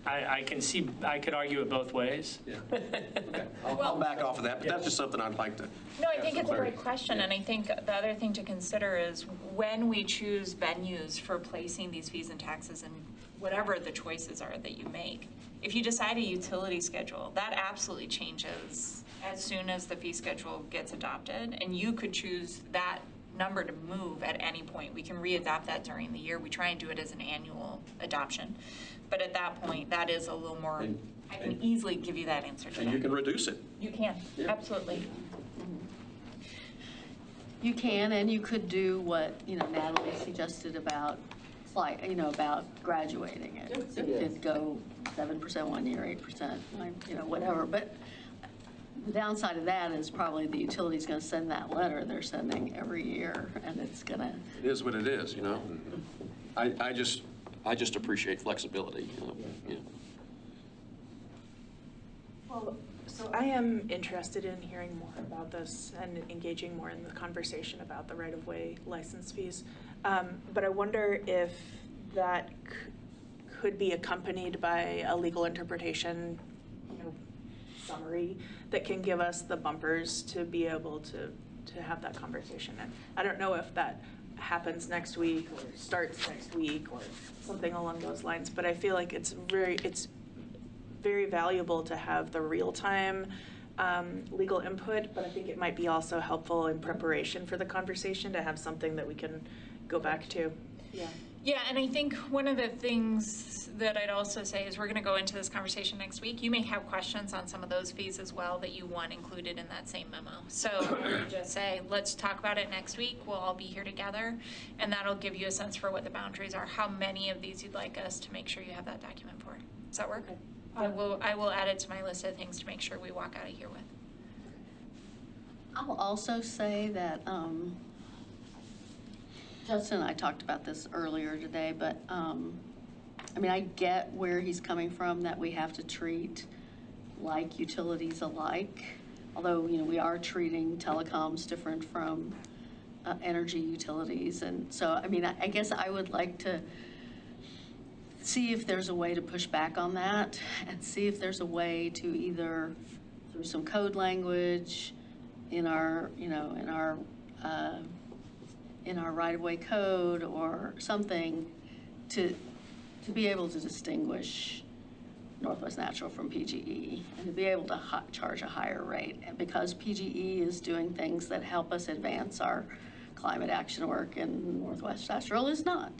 I can see, I could argue it both ways. Yeah. Okay. I'll back off of that, but that's just something I'd like to. No, I think have it's some a great clarity. question, and I think the other thing to consider is when we choose venues for placing these fees and taxes and whatever the choices are that you make, if you decide a utility schedule, that absolutely changes as soon as the fee schedule gets adopted, and you could choose that number to move at any point. We can readopt that during the year. We try and do it as an annual adoption. But at that point, that is a little more, I can easily give you that answer to And you that. can reduce it. You can, absolutely. You can, and you could do what, Natalie suggested about, about graduating it. So you could go 7% one year, 8%, whatever. But the downside of that is probably the utility's going to send that letter they're sending every year, and it's going to. It is what it is, I just appreciate flexibility, Well, so I am interested in hearing more about this and engaging more in the conversation about the right-of-way license fees. But I wonder if that could be accompanied by a legal interpretation, summary that can give us the bumpers to be able to have that conversation. And I don't know if that happens next week or starts next week or something along those lines, but I feel like it's very valuable to have the real-time legal input, but I think it might be also helpful in preparation for the conversation to have something that we can go back to. Yeah. Yeah, and I think one of the things that I'd also say is we're going to go into this conversation next week. You may have questions on some of those fees as well that you want included in that same memo. So just say, let's talk about it next week. We'll all be here together, and that'll give you a sense for what the boundaries are, how many of these you'd like us to make sure you have that document for. Does that work? Okay. I will add it to my list of things to make sure we walk out of here with. I'll also say that Justin and I talked about this earlier today, but I get where he's coming from, that we have to treat like utilities alike, although, we are treating telecoms different from energy utilities. And so, I guess I would like to see if there's a way to push back on that and see if there's a way to either through some code language in our right-of-way code or something to be able to distinguish Northwest Natural from PGE and to be able to charge a higher rate. And because PGE is doing things that help us advance our climate action work and Northwest Natural is not.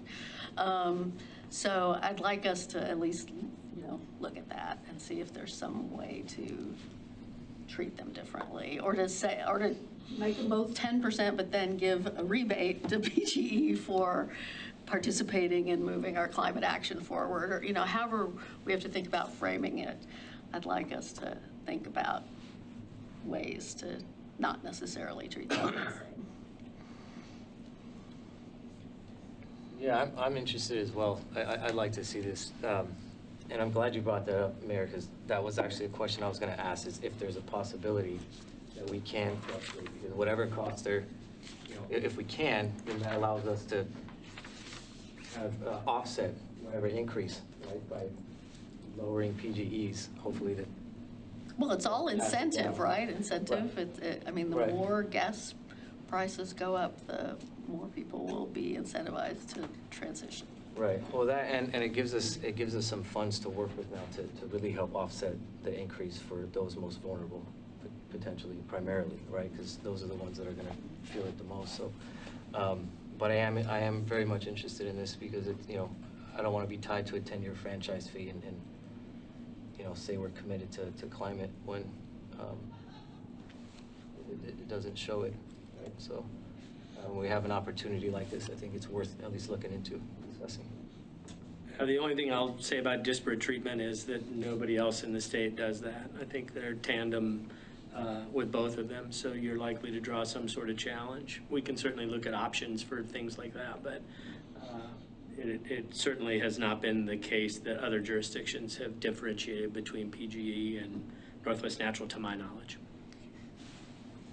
So I'd like us to at least, look at that and see if there's some way to treat them differently, or to make them both 10%, but then give a rebate to PGE for participating in moving our climate action forward, or, however we have to think about framing it. I'd like us to think about ways to not necessarily treat them the same. Yeah, I'm interested as well. I'd like to see this. And I'm glad you brought that up, Mayor, because that was actually a question I was going to ask, is if there's a possibility that we can fluctuate, because whatever costs are, you know, if we can, then that allows us to kind of offset whatever increase, right, by lowering PGEs, hopefully that. Well, it's all incentive, right? Incentive. I mean, the Right. more gas prices go up, the more people will be incentivized to transition. Right, well, that, and it gives us some funds to work with now to really help offset the increase for those most vulnerable, potentially, primarily, right? Because those are the ones that are gonna feel it the most, so. But I am very much interested in this because it's, you know, I don't wanna be tied to a 10-year franchise fee and, you know, say we're committed to climate when it doesn't show it, right? So when we have an opportunity like this, I think it's worth at least looking into, discussing. The only thing I'll say about disparate treatment is that nobody else in the state does that. I think they're tandem with both of them, so you're likely to draw some sort of challenge. We can certainly look at options for things like that, but it certainly has not been the case that other jurisdictions have differentiated between PGE and Northwest Natural, to my knowledge.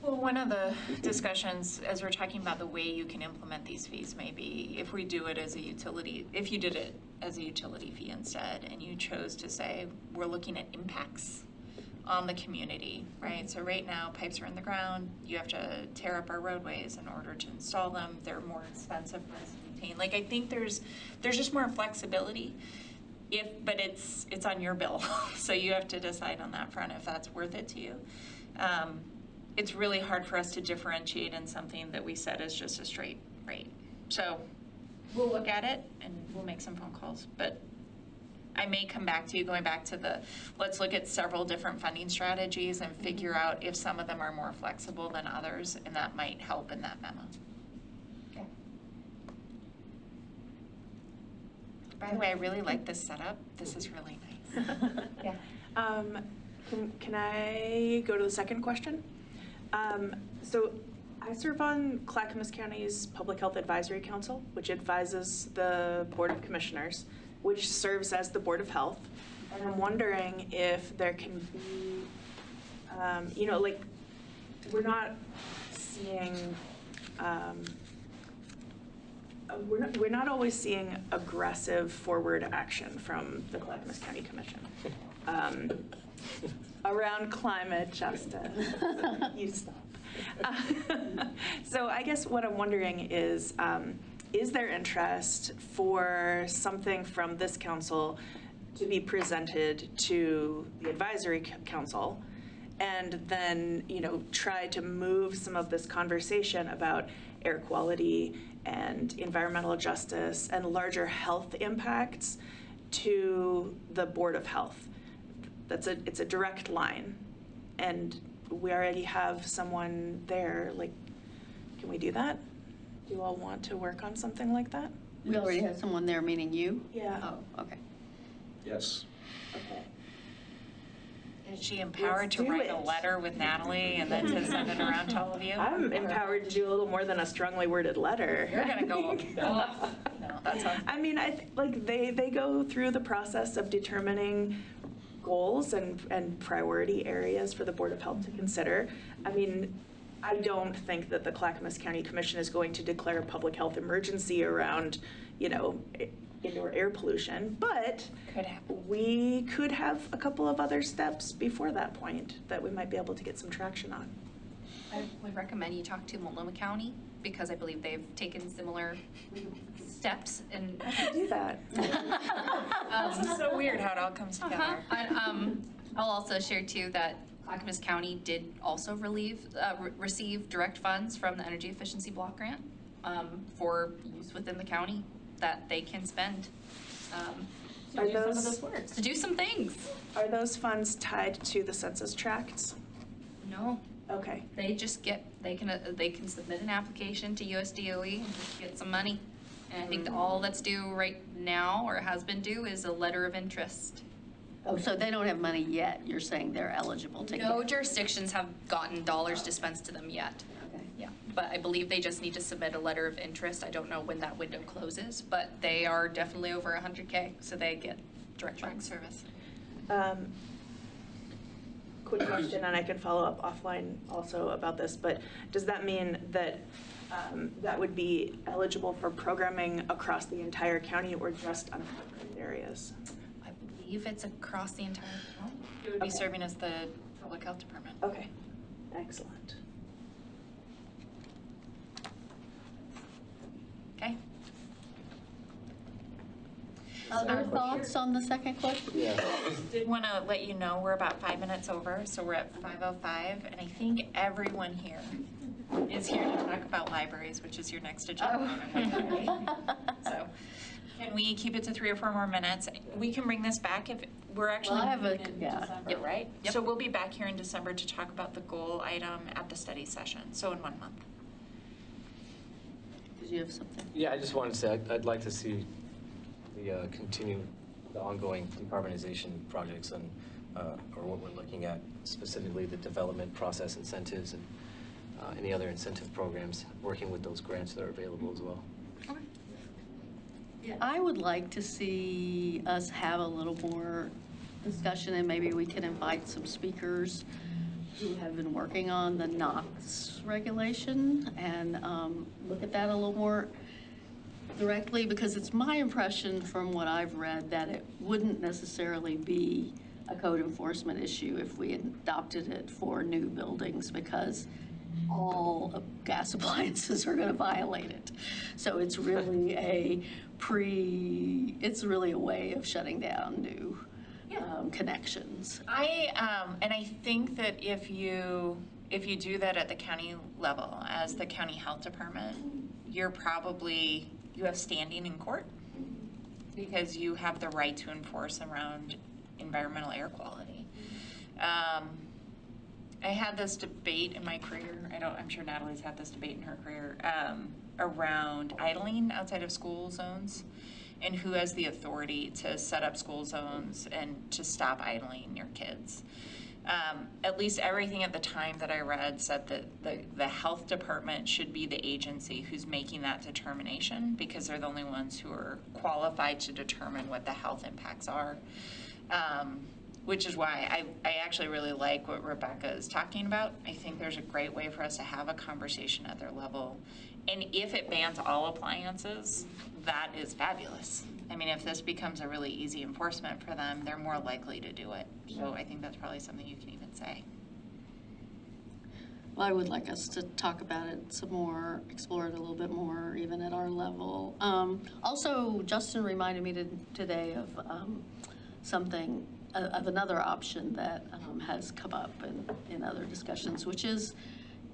Well, one of the discussions, as we're talking about the way you can implement these fees, maybe if we do it as a utility, if you did it as a utility fee instead, and you chose to say, we're looking at impacts on the community, right? So right now, pipes are in the ground, you have to tear up our roadways in order to install them, they're more expensive for us to maintain. Like, I think there's just more flexibility, but it's on your bill, so you have to decide on that front if that's worth it to you. It's really hard for us to differentiate in something that we said is just a straight rate. So we'll look at it and we'll make some phone calls, but I may come back to you, going back to let's look at several different funding strategies and figure out if some of them are more flexible than others, and that might help in that memo. Okay. By the way, I really like this setup. This is really nice. Yeah. Can I go to the second question? So I serve on Clackamas County's Public Health Advisory Council, which advises the Board of Commissioners, which serves as the Board of Health. And I'm wondering if there can be, you know, like, we're not seeing, we're not always seeing aggressive forward action from the Clackamas County Commission around climate justice. You stop. So I guess what I'm wondering is there interest for something from this council to be presented to the advisory council, and then, you know, try to move some of this conversation about air quality and environmental justice and larger health impacts to the Board of Health? It's a direct line, and we already have someone there. Like, can we do that? Do you all want to work on something like that? We already have someone there, meaning you? Yeah. Oh, okay. Yes. Okay. Is she empowered Let's to do write a it. letter with Natalie and then to send it around to all of you? I'm empowered to do a little more than a strongly worded letter. You're gonna go, oh, no, that's all. I mean, like they go through the process of determining goals and priority areas for the Board of Health to consider. I mean, I don't think that the Clackamas County Commission is going to declare a public health emergency around, you know, indoor air pollution, but Could happen. we could have a couple of other steps before that point that we might be able to get some traction on. I would recommend you talk to Milwaukie County, because I believe they've taken similar steps and. I could do that. This is so weird how it all comes together. I'll also share too that Clackamas County did also receive direct funds from the Energy Efficiency Block Grant for use within the county that they can spend to Are do some of those- those works, to do some things. Are those funds tied to the census tracts? No, Okay. they just they can submit an application to USDOE and just get some money. And I think that all that's due right now, or has been due, is a letter of interest. Oh, so they don't have money yet. You're saying they're eligible to No get? jurisdictions have gotten dollars dispensed to them yet. Okay. Yeah, but I believe they just need to submit a letter of interest. I don't know when that window closes, but they are definitely over 100K, so they get direct Direct funds. service. quick question, and I can follow up offline also about this, but does that mean that that would be eligible for programming across the entire county or just unincorporated areas? I believe it's across the entire county. It would be Okay. serving as the public health department. Okay, excellent. Okay? Other thoughts on the second question? Yeah. Did want to let you know we're about 5 minutes over, so we're at 5:05, and I think everyone here is here to talk about libraries, which is your next agenda item. So can we keep it to 3 or 4 more minutes? We can bring this back if we're actually Well, I have a- meeting in yeah. December, Yep. right? Yep. So we'll be back here in December to talk about the goal item at the study session, so in 1 month. Did you have something? Yeah, I just wanted to say, I'd like to see the continue the ongoing decarbonization projects and, or what we're looking at, specifically the development process incentives and any other incentive programs, working with those grants that are available as well. I would like to see us have a little more discussion, and maybe we can invite some speakers who have been working on the NOx regulation and look at that a little more directly, because it's my impression from what I've read that it wouldn't necessarily be a code enforcement issue if we adopted it for new buildings, because all of gas appliances are going to violate it. So it's really it's really a way of shutting down new connections. And I think that if you do that at the county level as the county health department, you have standing in court because you have the right to enforce around environmental air quality. I had this debate in my career, I'm sure Natalie's had this debate in her career, around idling outside of school zones and who has the authority to set up school zones and to stop idling your kids. At least everything at the time that I read said that the health department should be the agency who's making that determination, because they're the only ones who are qualified to determine what the health impacts are. Which is why I actually really like what Rebecca is talking about. I think there's a great way for us to have a conversation at their level. And if it bans all appliances, that is fabulous. I mean, if this becomes a really easy enforcement for them, they're more likely to do it. So I think that's probably something you can even say. Well, I would like us to talk about it some more, explore it a little bit more, even at our level. Also, Justin reminded me today of something, of another option that has come up in other discussions, which is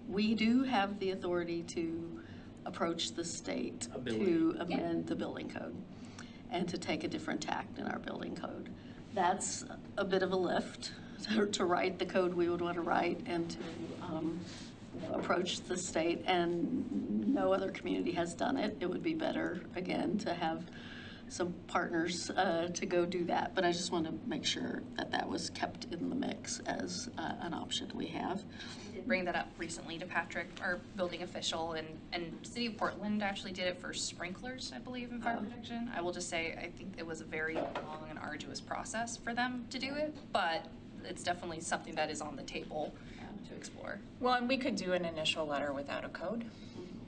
we do have the authority to approach the state to amend the building code and to take a different tact in our building code. That's a bit of a lift to write the code we would want to write and to approach the state, and no other community has done it. It would be better, again, to have some partners to go do that, but I just want to make sure that that was kept in the mix as an option we have. Bring that up recently to Patrick, our building official, and City of Portland actually did it for sprinklers, I believe, in fire protection. I will just say, I think it was a very long and arduous process for them to do it, but it's definitely something that is on the table to explore. Well, and we could do an initial letter without a code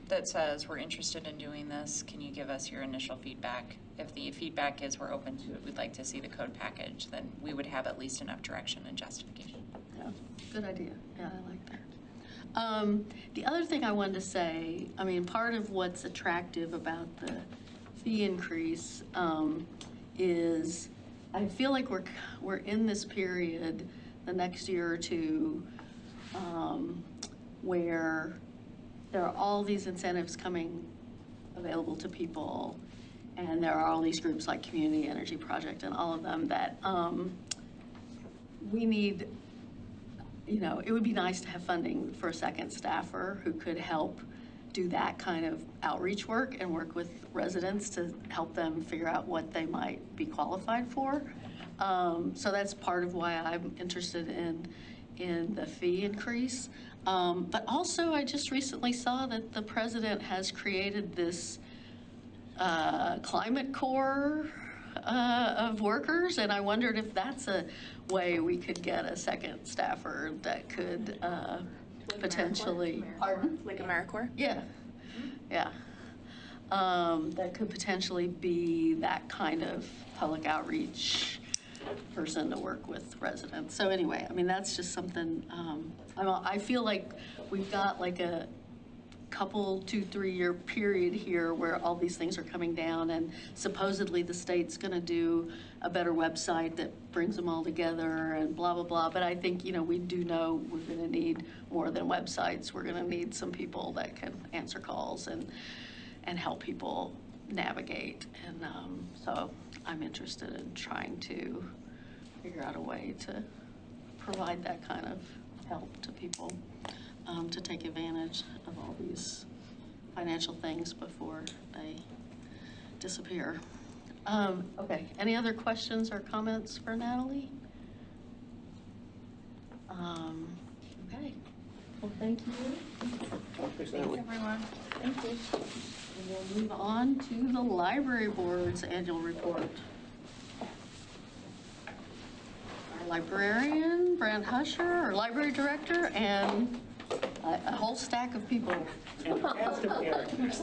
that says, we're interested in doing this. Can you give us your initial feedback? If the feedback is we're open to it, we'd like to see the code package, then we would have at least enough direction and justification. Yeah, good idea. Yeah, I like that. The other thing I wanted to say, I mean, part of what's attractive about the fee increase is I feel like we're in this period, the next year or two, where there are all these incentives coming available to people, and there are all these groups like Community Energy Project and all of them that we need, you know, it would be nice to have funding for a second staffer who could help do that kind of outreach work and work with residents to help them figure out what they might be qualified for. So that's part of why I'm interested in the fee increase. But also, I just recently saw that the president has created this climate corps of workers, and I wondered if that's a way we could get a second staffer that could potentially. Pardon? Like AmeriCorps? Yeah, yeah. That could potentially be that kind of public outreach person to work with residents. So anyway, I mean, that's just something, I feel like we've got like a couple, 2-3 year period here where all these things are coming down, and supposedly the state's gonna do a better website that brings them all together and blah, blah, blah. But I think, we do know we're gonna need more than websites. We're gonna need some people that can answer calls and help people navigate. And so I'm interested in trying to figure out a way to provide that kind of help to people to take advantage of all these financial things before they disappear. Okay, any other questions or comments for Natalie? Okay, well, thank you. Thanks, everyone. Thank you. And we'll move on to the library board's annual report. Our librarian, Brant Husher, our library director, and a whole stack of people. And the cast of characters.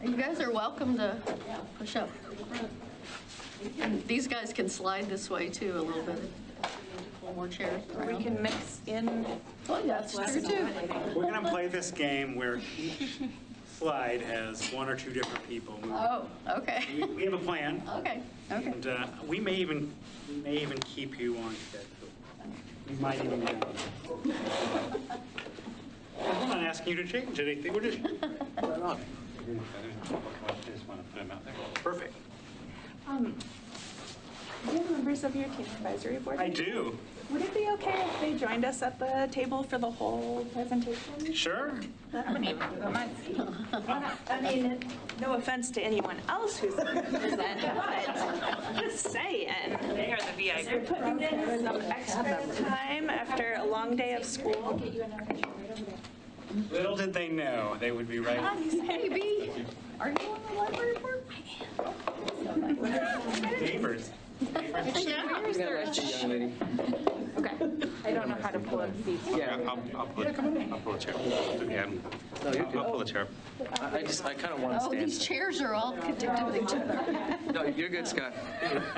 You guys are welcome to push up. And these guys can slide this way too a little bit. Pull more chairs around. We can mix in. Oh, yeah, that's true too. We're going to play this game where each slide has 1 or 2 different people. Oh, okay. We have a plan, Okay, okay. and we may even keep you on schedule. We might even. I'm not asking you to change anything. We're just. Right on. Perfect. Do you have members of your teen advisory board? I do. Would it be okay if they joined us at the table for the whole presentation? Sure. I wouldn't even do that. I mean, no offense to anyone else who's going to present, but just saying. They are the They're VIP. putting in some extra time after a long day of school. Little did they know they would be right. Maybe. Are you on the library board? Neighbors. Okay. I don't know how to pull up these. Yeah. I'll pull a chair. Yeah, No, you're good. I'll pull a chair. I kind of want to Oh, stand. these chairs are all connected with each other. No, you're good, Scott.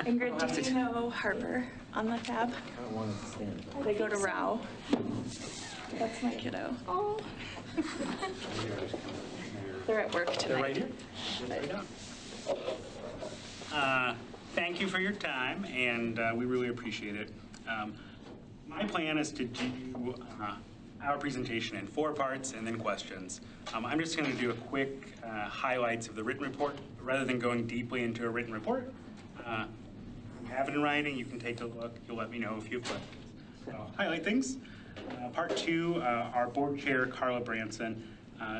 Ingrid, do you know Harper on the tab? I kind of want to stand. They go to Rao. That's my kiddo. Oh. They're at work They're right tonight. here. Right down. Thank you for your time, and we really appreciate it. My plan is to do our presentation in 4 parts and then questions. I'm just going to do a quick highlights of the written report rather than going deeply into a written report. You have it in writing, you can take a look. You'll let me know if you have questions. So I'll highlight things. Part 2, our board chair, Carla Branson,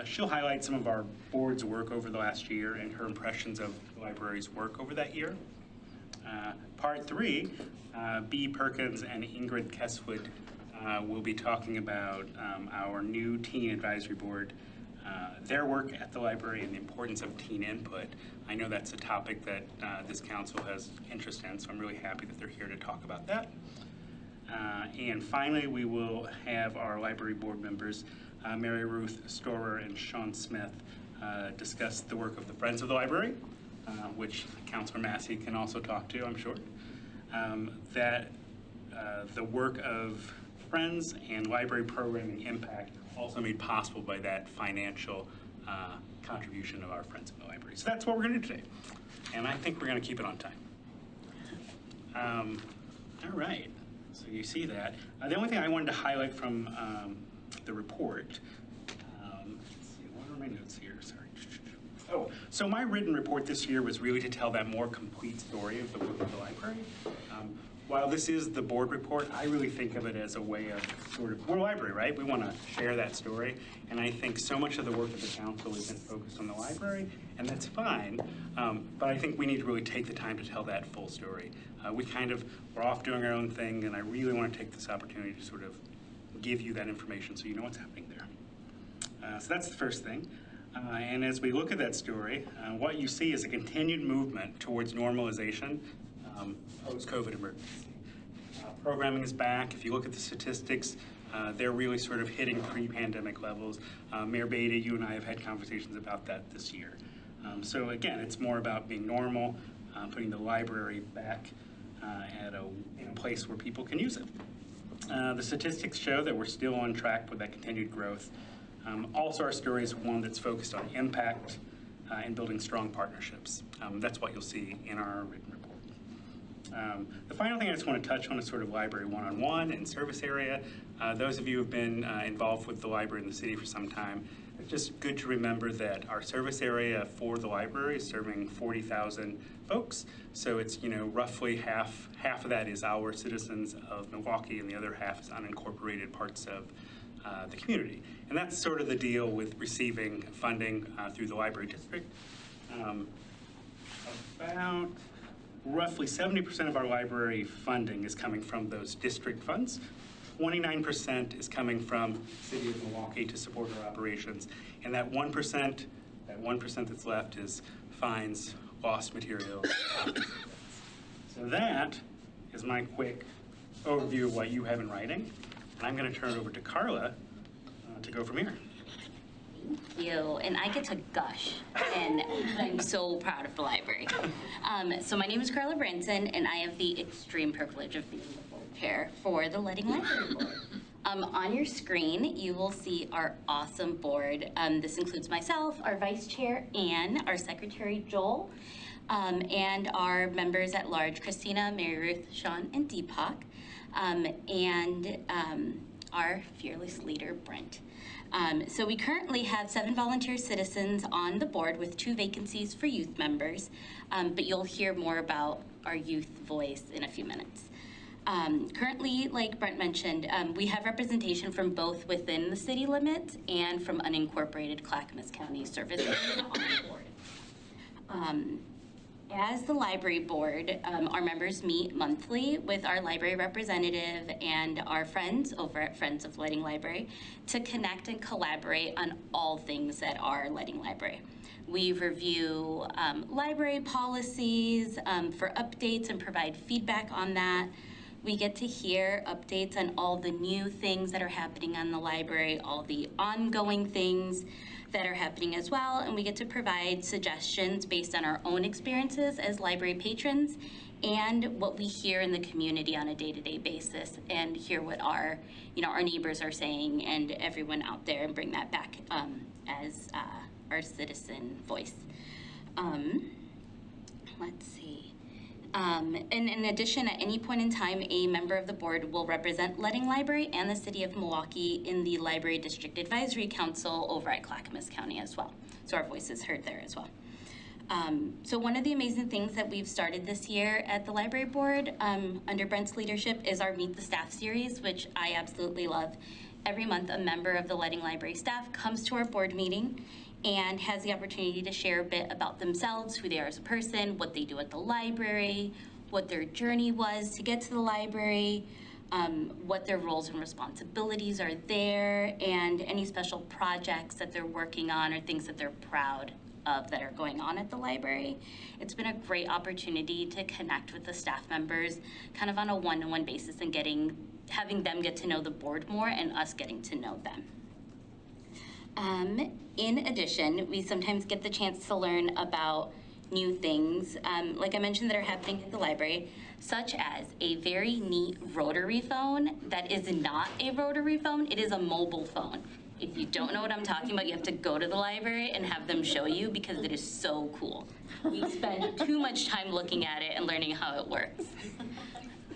she'll highlight some of our board's work over the last year and her impressions of the library's work over that year. Part 3, B. Perkins and Ingrid Keswood will be talking about our new teen advisory board, their work at the library and the importance of teen input. I know that's a topic that this council has interest in, so I'm really happy that they're here to talk about that. And finally, we will have our library board members, Mary Ruth Storer and Sean Smith, discuss the work of the Friends of the Library, which Councilor Massey can also talk to, I'm sure. The work of Friends and library programming impact also made possible by that financial contribution of our Friends of the Library. So that's what we're going to do today. And I think we're going to keep it on time. All right. So you see that. The only thing I wanted to highlight from the report, let's see, what are my notes here? Sorry. Oh, so my written report this year was really to tell that more complete story of the work of the library. While this is the board report, I really think of it as a way of sort of, we're a library, right? We want to share that story. And I think so much of the work of the council isn't focused on the library, and that's fine. But I think we need to really take the time to tell that full story. We're off doing our own thing, and I really want to take this opportunity to sort of give you that information so you know what's happening there. So that's the first thing. And as we look at that story, what you see is a continued movement towards normalization post-COVID emergency. Programming is back. If you look at the statistics, they're really sort of hitting pre-pandemic levels. Mayor Beatty, you and I have had conversations about that this year. So again, it's more about being normal, putting the library back in a place where people can use it. The statistics show that we're still on track with that continued growth. Also, our story is one that's focused on impact and building strong partnerships. That's what you'll see in our written report. The final thing I just want to touch on is sort of library one-on-one and service area. Those of you who have been involved with the library in the city for some time, it's just good to remember that our service area for the library is serving 40,000 folks. So it's, roughly half of that is our citizens of Milwaukee, and the other half is unincorporated parts of the community. And that's sort of the deal with receiving funding through the library district. About roughly 70% of our library funding is coming from those district funds. 29% is coming from the city of Milwaukee to support our operations. And that 1% that's left is fines, lost materials. So that is my quick overview of what you have in writing. And I'm going to turn it over to Carla to go from here. Thank you, and I get to gush, and I'm so proud of the library. So my name is Carla Branson, and I have the extreme privilege of being the board chair for the Letting Library Board. On your screen, you will see our awesome board. This includes myself, our vice chair, Anne, our secretary, Joel, and our members at large, Christina, Mary Ruth, Sean, and Deepak, and our fearless leader, Brent. So we currently have 7 volunteer citizens on the board with 2 vacancies for youth members, but you'll hear more about our youth voice in a few minutes. Currently, like Brent mentioned, we have representation from both within the city limits and from unincorporated Clackamas County service area on the board. As the library board, our members meet monthly with our library representative and our friends over at Friends of Letting Library to connect and collaborate on all things at our Letting Library. We review library policies for updates and provide feedback on that. We get to hear updates on all the new things that are happening on the library, all the ongoing things that are happening as well, and we get to provide suggestions based on our own experiences as library patrons and what we hear in the community on a day-to-day basis, and hear what our neighbors are saying and everyone out there, and bring that back as our citizen voice. Let's see. And in addition, at any point in time, a member of the board will represent Letting Library and the city of Milwaukee in the Library District Advisory Council over at Clackamas County as well. So our voice is heard there as well. So one of the amazing things that we've started this year at the library board under Brent's leadership is our Meet the Staff series, which I absolutely love. Every month, a member of the Letting Library staff comes to our board meeting and has the opportunity to share a bit about themselves, who they are as a person, what they do at the library, what their journey was to get to the library, what their roles and responsibilities are there, and any special projects that they're working on or things that they're proud of that are going on at the library. It's been a great opportunity to connect with the staff members kind of on a one-on-one basis and having them get to know the board more and us getting to know them. In addition, we sometimes get the chance to learn about new things, like I mentioned, that are happening at the library, such as a very neat rotary phone that is not a rotary phone, it is a mobile phone. If you don't know what I'm talking about, you have to go to the library and have them show you, because it is so cool. We spend too much time looking at it and learning how it works.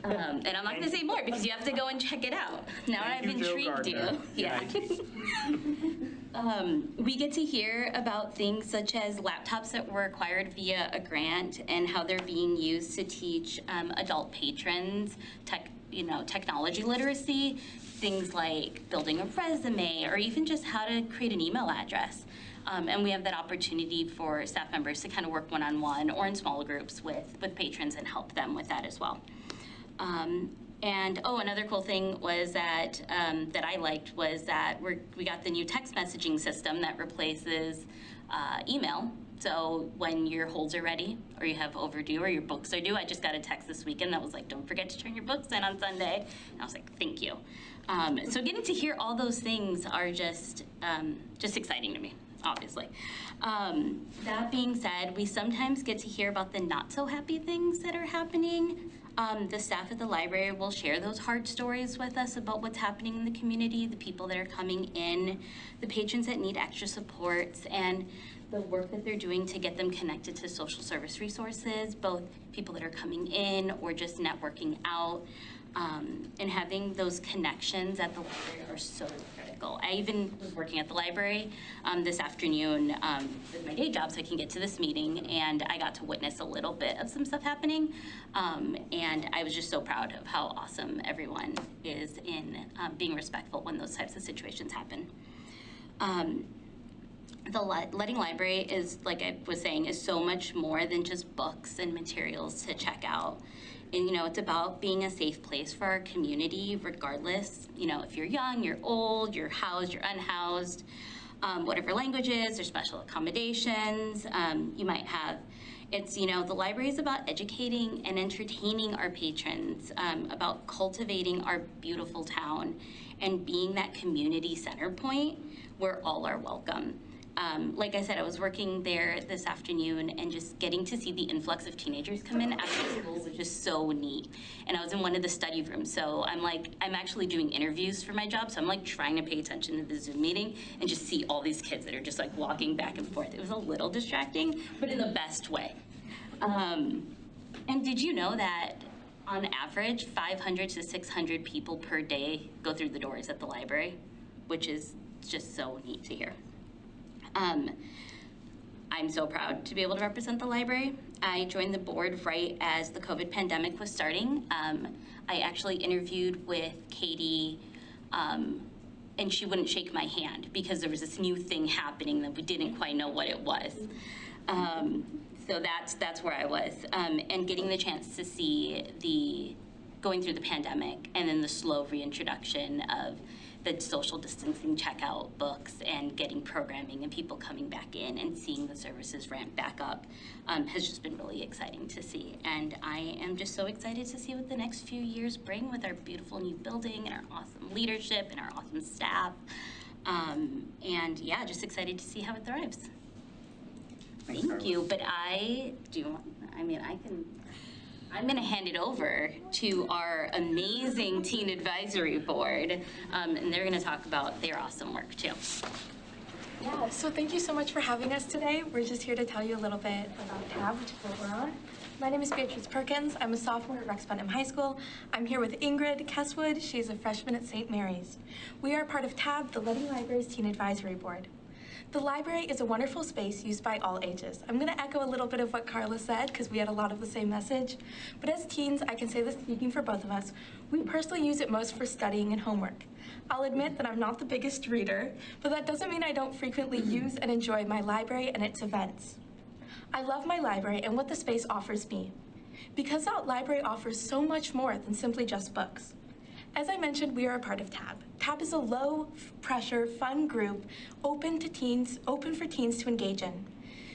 And I'm not going to say more because you have to go and check it out. Now I've intrigued you. Yeah. We get to hear about things such as laptops that were acquired via a grant and how they're being used to teach adult patrons technology literacy, things like building a resume or even just how to create an email address. And we have that opportunity for staff members to kind of work one-on-one or in small groups with patrons and help them with that as well. And another cool thing was that that I liked was that we got the new text messaging system that replaces email. So when your holds are ready, or you have overdue, or your books are due, I just got a text this weekend that was like, "Don't forget to turn your books in on Sunday." And I was like, "Thank you." So getting to hear all those things are just exciting to me, obviously. That being said, we sometimes get to hear about the not so happy things that are happening. The staff at the library will share those hard stories with us about what's happening in the community, the people that are coming in, the patrons that need extra supports, and the work that they're doing to get them connected to social service resources, both people that are coming in or just networking out. And having those connections at the library are so critical. I even was working at the library this afternoon with my day job so I can get to this meeting, and I got to witness a little bit of some stuff happening, and I was just so proud of how awesome everyone is in being respectful when those types of situations happen. The Letting Library is, like I was saying, is so much more than just books and materials to check out. And, it's about being a safe place for our community, regardless, if you're young, you're old, you're housed, you're unhoused, whatever languages or special accommodations you might have. It's, the library is about educating and entertaining our patrons, about cultivating our beautiful town and being that community center point where all are welcome. Like I said, I was working there this afternoon, and just getting to see the influx of teenagers come in after school was just so neat. And I was in one of the study rooms, so I'm actually doing interviews for my job, so I'm trying to pay attention to the Zoom meeting and just see all these kids that are just walking back and forth. It was a little distracting, but in the best way. And did you know that on average, 500 to 600 people per day go through the doors at the library, which is just so neat to hear. I'm so proud to be able to represent the library. I joined the board right as the COVID pandemic was starting. I actually interviewed with Katie, and she wouldn't shake my hand because there was this new thing happening that we didn't quite know what it was. So that's where I was. And getting the chance to see going through the pandemic and then the slow reintroduction of the social distancing checkout books and getting programming and people coming back in and seeing the services ramp back up has just been really exciting to see. And I am just so excited to see what the next few years bring with our beautiful new building and our awesome leadership and our awesome staff. And yeah, just excited to see how it thrives. Thank you, but I'm going to hand it over to our amazing Teen Advisory Board, and they're going to talk about their awesome work too. Yeah, so thank you so much for having us today. We're just here to tell you a little bit about TAB, which is what we're on. My name is Beatrice Perkins. I'm a sophomore at Rex Putnam High School. I'm here with Ingrid Kesswood. She's a freshman at St. Mary's. We are part of TAB, the Letting Library's Teen Advisory Board. The library is a wonderful space used by all ages. I'm going to echo a little bit of what Carla said because we had a lot of the same message. But as teens, I can say this speaking for both of us, we personally use it most for studying and homework. I'll admit that I'm not the biggest reader, but that doesn't mean I don't frequently use and enjoy my library and its events. I love my library and what the space offers me, because that library offers so much more than simply just books. As I mentioned, we are a part of TAB. TAB is a low-pressure, fun group open for teens to engage in.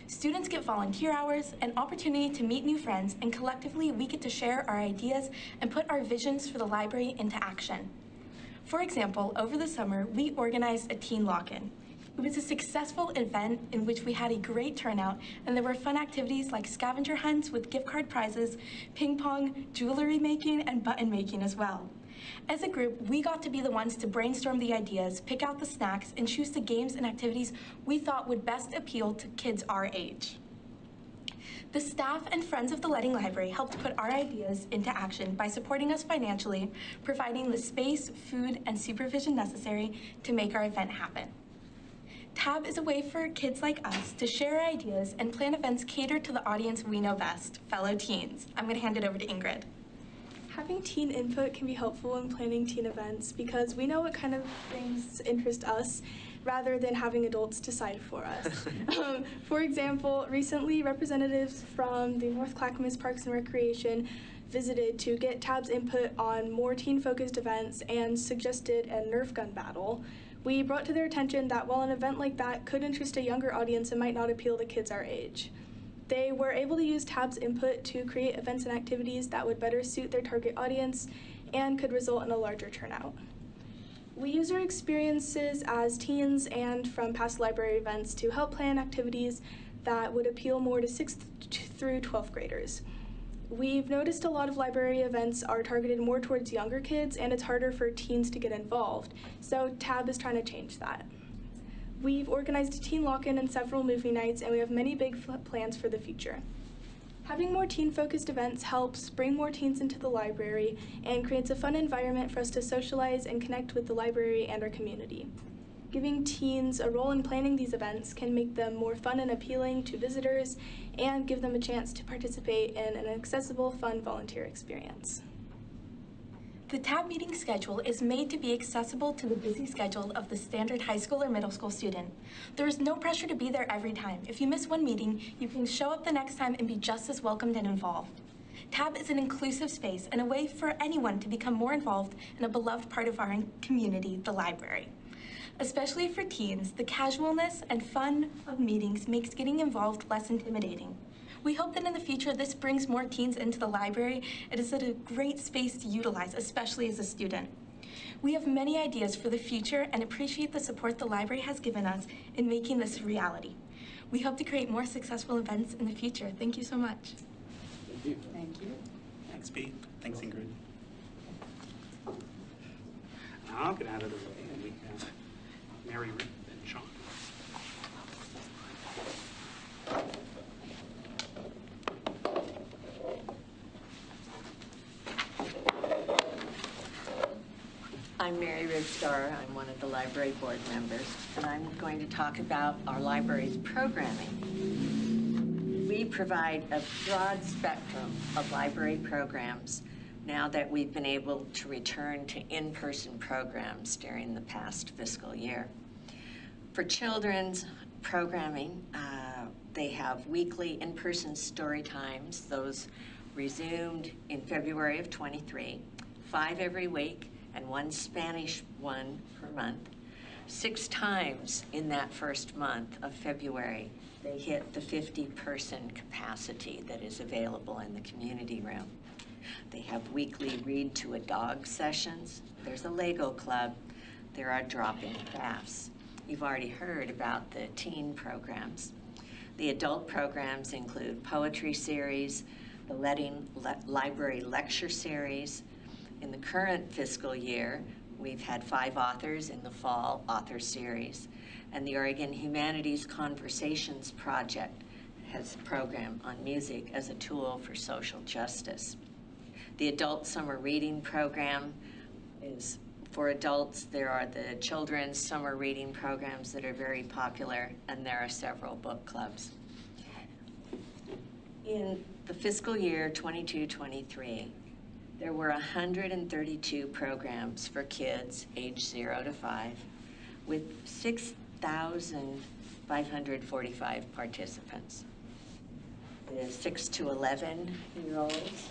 Students get volunteer hours, an opportunity to meet new friends, and collectively we get to share our ideas and put our visions for the library into action. For example, over the summer, we organized a teen lock-in. It was a successful event in which we had a great turnout, and there were fun activities like scavenger hunts with gift card prizes, ping pong, jewelry making, and button making as well. As a group, we got to be the ones to brainstorm the ideas, pick out the snacks, and choose the games and activities we thought would best appeal to kids our age. The staff and friends of the Letting Library helped put our ideas into action by supporting us financially, providing the space, food, and supervision necessary to make our event happen. TAB is a way for kids like us to share ideas and plan events catered to the audience we know best, fellow teens. I'm going to hand it over to Ingrid. Having teen input can be helpful in planning teen events because we know what kind of things interest us rather than having adults decide for us. For example, recently representatives from the North Clackamas Parks and Recreation visited to get TAB's input on more teen-focused events and suggested a Nerf gun battle, we brought to their attention that while an event like that could interest a younger audience, it might not appeal to kids our age. They were able to use TAB's input to create events and activities that would better suit their target audience and could result in a larger turnout. We use our experiences as teens and from past library events to help plan activities that would appeal more to 6th through 12th graders. We've noticed a lot of library events are targeted more towards younger kids, and it's harder for teens to get involved, so TAB is trying to change that. We've organized a teen lock-in and several movie nights, and we have many big plans for the future. Having more teen-focused events helps bring more teens into the library and creates a fun environment for us to socialize and connect with the library and our community. Giving teens a role in planning these events can make them more fun and appealing to visitors and give them a chance to participate in an accessible, fun volunteer experience. The TAB meeting schedule is made to be accessible to the busy schedule of the standard high school or middle school student. There is no pressure to be there every time. If you miss one meeting, you can show up the next time and be just as welcomed and involved. TAB is an inclusive space and a way for anyone to become more involved in a beloved part of our community, the library. Especially for teens, the casualness and fun of meetings makes getting involved less intimidating. We hope that in the future this brings more teens into the library. It is a great space to utilize, especially as a student. We have many ideas for the future and appreciate the support the library has given us in making this a reality. We hope to create more successful events in the future. Thank you so much. Thank you. Thank you. Thanks, Pete. Thanks, Ingrid. Now I'll get out of the way and we have Mary, Ruth, and Sean. I'm Mary Rivstar. I'm one of the library board members, and I'm going to talk about our library's programming. We provide a broad spectrum of library programs now that we've been able to return to in-person programs during the past fiscal year. For children's programming, they have weekly in-person story times. Those resumed in February of '23, 5 every week, and 1 Spanish one per month. 6 times in that first month of February, they hit the 50-person capacity that is available in the community room. They have weekly read to a dog sessions. There's a Lego club. There are drop-in crafts. You've already heard about the teen programs. The adult programs include poetry series, the library lecture series. In the current fiscal year, we've had 5 authors in the fall author series, and the Oregon Humanities Conversations Project has a program on music as a tool for social justice. The adult summer reading program is for adults. There are the children's summer reading programs that are very popular, and there are several book clubs. In the fiscal year 22-23, there were 132 programs for kids age 0 to 5 with 6,545 participants. The 6 to 11-year-olds,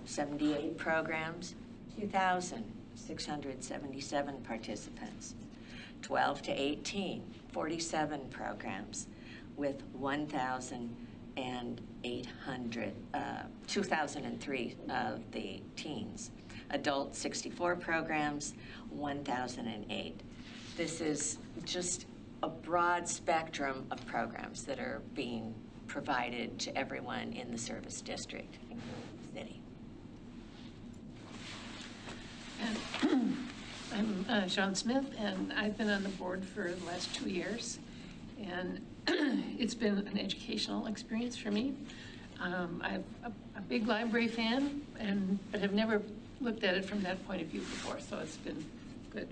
78 programs, 2,677 participants. 12 to 18, 47 programs with 2,003 of the teens. Adult 64 programs, 1,008. This is just a broad spectrum of programs that are being provided to everyone in the service district in the city. I'm Sean Smith, and I've been on the board for the last 2 years, and it's been an educational experience for me. I'm a big library fan, but have never looked at it from that point of view before, so it's been good.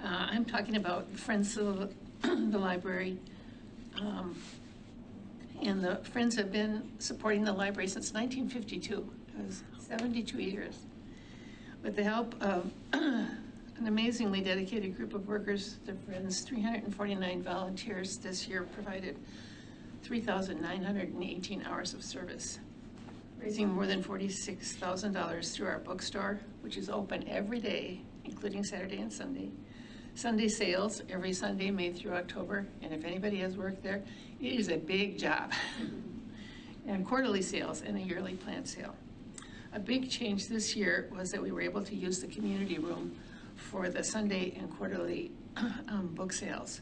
I'm talking about Friends of the Library, and the Friends have been supporting the library since 1952. It was 72 years. With the help of an amazingly dedicated group of workers, the Friends, 349 volunteers this year provided 3,918 hours of service. raising more than $46,000 through our bookstore, which is open every day, including Saturday and Sunday. Sunday sales every Sunday, May through October, and if anybody has worked there, it is a big job. And quarterly sales and a yearly plant sale. A big change this year was that we were able to use the community room for the Sunday and quarterly book sales.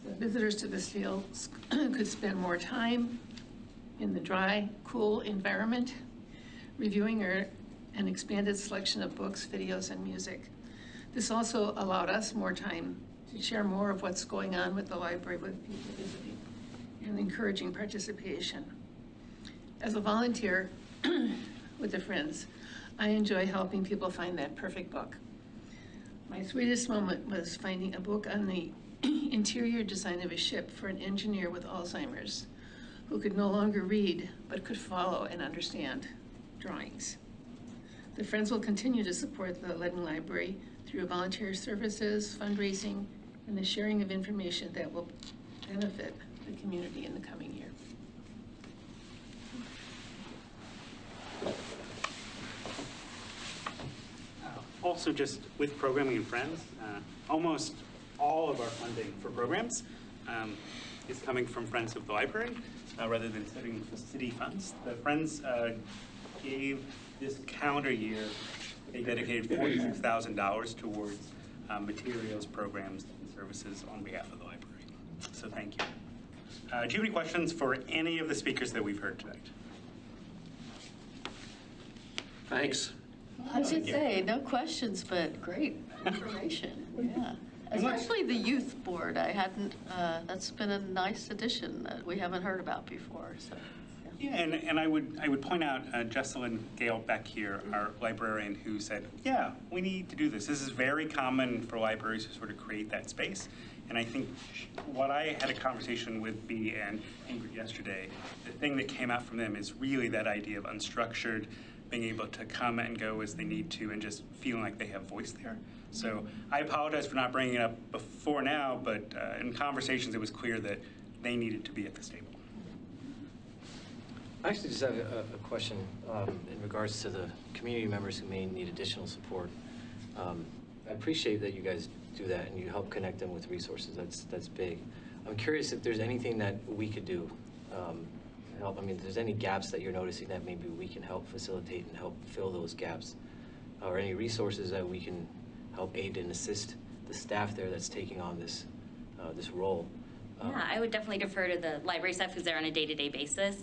The visitors to the sales could spend more time in the dry, cool environment, reviewing an expanded selection of books, videos, and music. This also allowed us more time to share more of what's going on with the library with people visiting and encouraging participation. As a volunteer with the Friends, I enjoy helping people find that perfect book. My sweetest moment was finding a book on the interior design of a ship for an engineer with Alzheimer's who could no longer read but could follow and understand drawings. The Friends will continue to support the Ledden Library through volunteer services, fundraising, and the sharing of information that will benefit the community in the coming year. Also, just with Programming and Friends, almost all of our funding for programs is coming from Friends of the Library rather than city funds. The Friends gave this calendar year, they dedicated $46,000 towards materials, programs, and services on behalf of the library. So thank you. Do you have any questions for any of the speakers that we've heard tonight? Thanks. I should say, no questions, but great information, yeah. Especially the youth board, I hadn't, that's been a nice addition that we haven't heard about before, so. Yeah, and I would point out Jesselyn Gale Beck here, our librarian, who said, yeah, we need to do this. This is very common for libraries to sort of create that space. And I think what I had a conversation with Bea and Ingrid yesterday, the thing that came out from them is really that idea of unstructured, being able to come and go as they need to and just feeling like they have voice there. So I apologize for not bringing it up before now, but in conversations it was clear that they needed to be at this table. I actually just have a question in regards to the community members who may need additional support. I appreciate that you guys do that and you help connect them with resources. That's big. I'm curious if there's anything that we could do to help. I mean, if there's any gaps that you're noticing that maybe we can help facilitate and help fill those gaps, or any resources that we can help aid and assist the staff there that's taking on this role. Yeah, I would definitely defer to the library staff because they're on a day-to-day basis.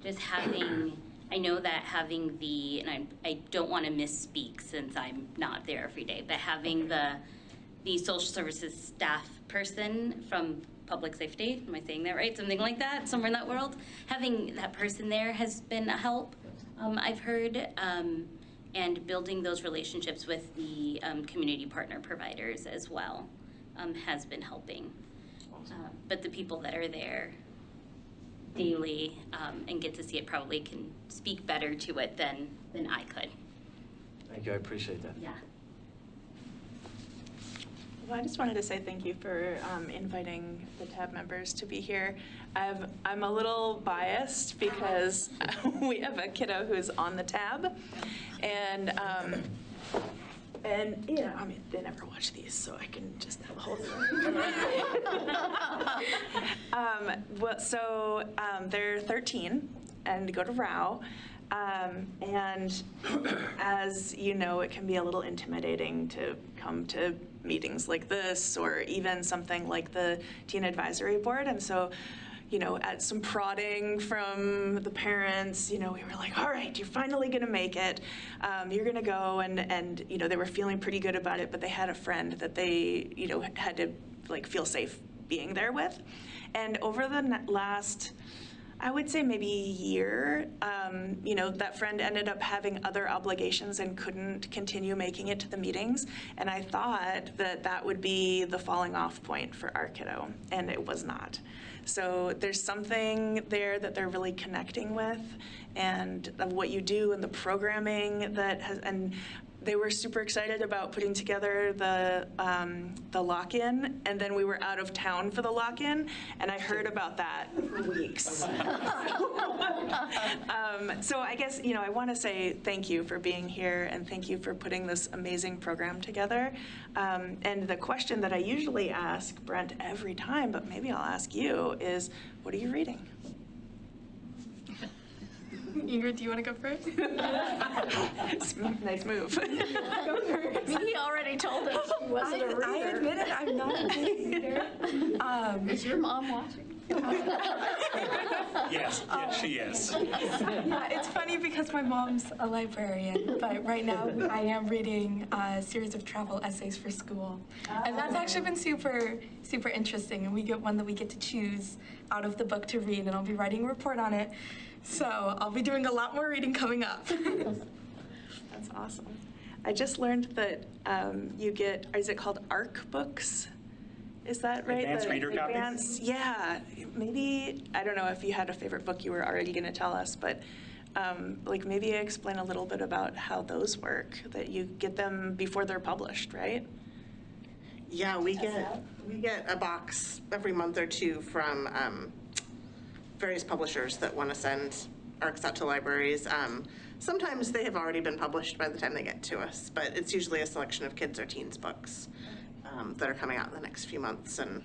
Just having, I know that having the, and I don't want to misspeak since I'm not there every day, but having the social services staff person from public safety, am I saying that right? Something like that, somewhere in that world. Having that person there has been a help, I've heard, and building those relationships with the community partner providers as well has been helping. But the people that are there daily and get to see it probably can speak better to it than I could. Thank you, I appreciate that. Yeah. Well, I just wanted to say thank you for inviting the TAB members to be here. I'm a little biased because we have a kiddo who's on the TAB, and you know, I mean, they never watch these, so I can just tell the whole story. They're 13 and go to RAU. And as you know, it can be a little intimidating to come to meetings like this, or even something like the Teen Advisory Board. And so, you know, at some prodding from the parents, you know, we were like, all right, you're finally gonna make it. You're gonna go, and you know, they were feeling pretty good about it, but they had a friend that they, you know, had to like feel safe being there with. And over the last, I would say maybe year, you know, that friend ended up having other obligations and couldn't continue making it to the meetings. And I thought that that would be the falling off point for our kiddo, and it was not. So there's something there that they're really connecting with, and of what you do and the programming that has, and they were super excited about putting together the lock-in, and then we were out of town for the lock-in, and I heard about that for weeks. So I guess, I want to say thank you for being here, and thank you for putting this amazing program together. And the question that I usually ask Brent every time, but maybe I'll ask you, is what are you reading? Ingrid, do you want to go first? Nice move. Go first. He already told us she wasn't a reader. I admit it, I'm not a big reader. Is your mom watching? Yes, she is. Yeah, it's funny because my mom's a librarian, but right now I am reading a series of travel essays for school. And that's actually been super, super interesting. And we get one that we get to choose out of the book to read, and I'll be writing a report on it. So I'll be doing a lot more reading coming up. That's awesome. I just learned that you get, is it called ARC books? Is that right? Advanced reader copies? Yeah, maybe, I don't know if you had a favorite book you were already going to tell us, but maybe explain a little bit about how those work, that you get them before they're published, right? Yeah, we get a box every month or two from various publishers that want to send ARCs out to libraries. Sometimes they have already been published by the time they get to us, but it's usually a selection of kids or teens books that are coming out in the next few months, and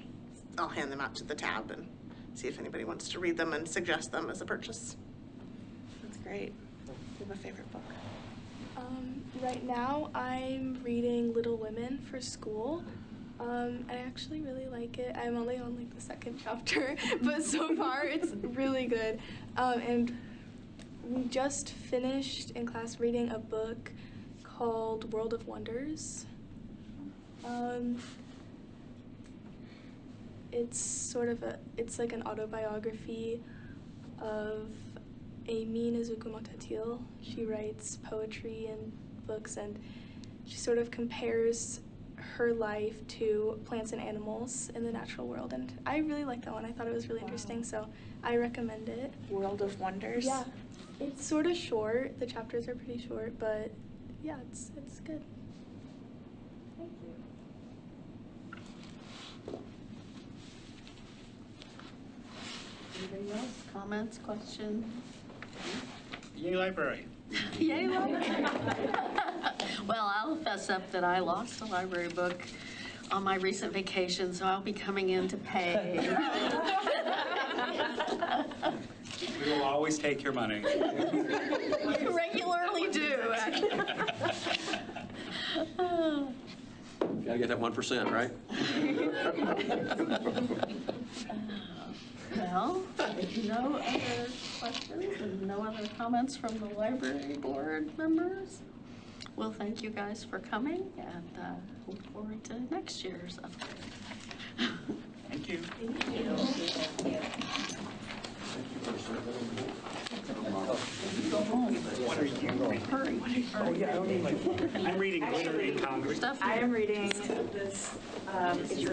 I'll hand them out to the tab and see if anybody wants to read them and suggest them as a purchase. That's great. Do you have a favorite book? Right now, I'm reading Little Women for school. I actually really like it. I'm only on the second chapter, but so far it's really good. And we just finished in class reading a book called World of Wonders. It's it's like an autobiography of Amy Nezuko-Motetiel. She writes poetry and books, and she sort of compares her life to plants and animals in the natural world, and I really like that one. I thought it was really interesting, so I recommend it. World of Wonders? Yeah. It's sort of short. The chapters are pretty short, but yeah, it's good. Thank you. Anybody else? Comments, questions? Yay, library. Yay, library. Well, I'll fess up that I lost a library book on my recent vacation, so I'll be coming in to pay. We will always take your money. You regularly do, actually. Gotta get that 1%, right? Well, if no other questions and no other comments from the library board members, well, thank you guys for coming, and look forward to next year's upgrade. Thank you. Thank you. Go home. What are you reading? Hurry. Oh, yeah, I don't need my. I'm reading Glitter in Congress. Stuff. I am reading this. It's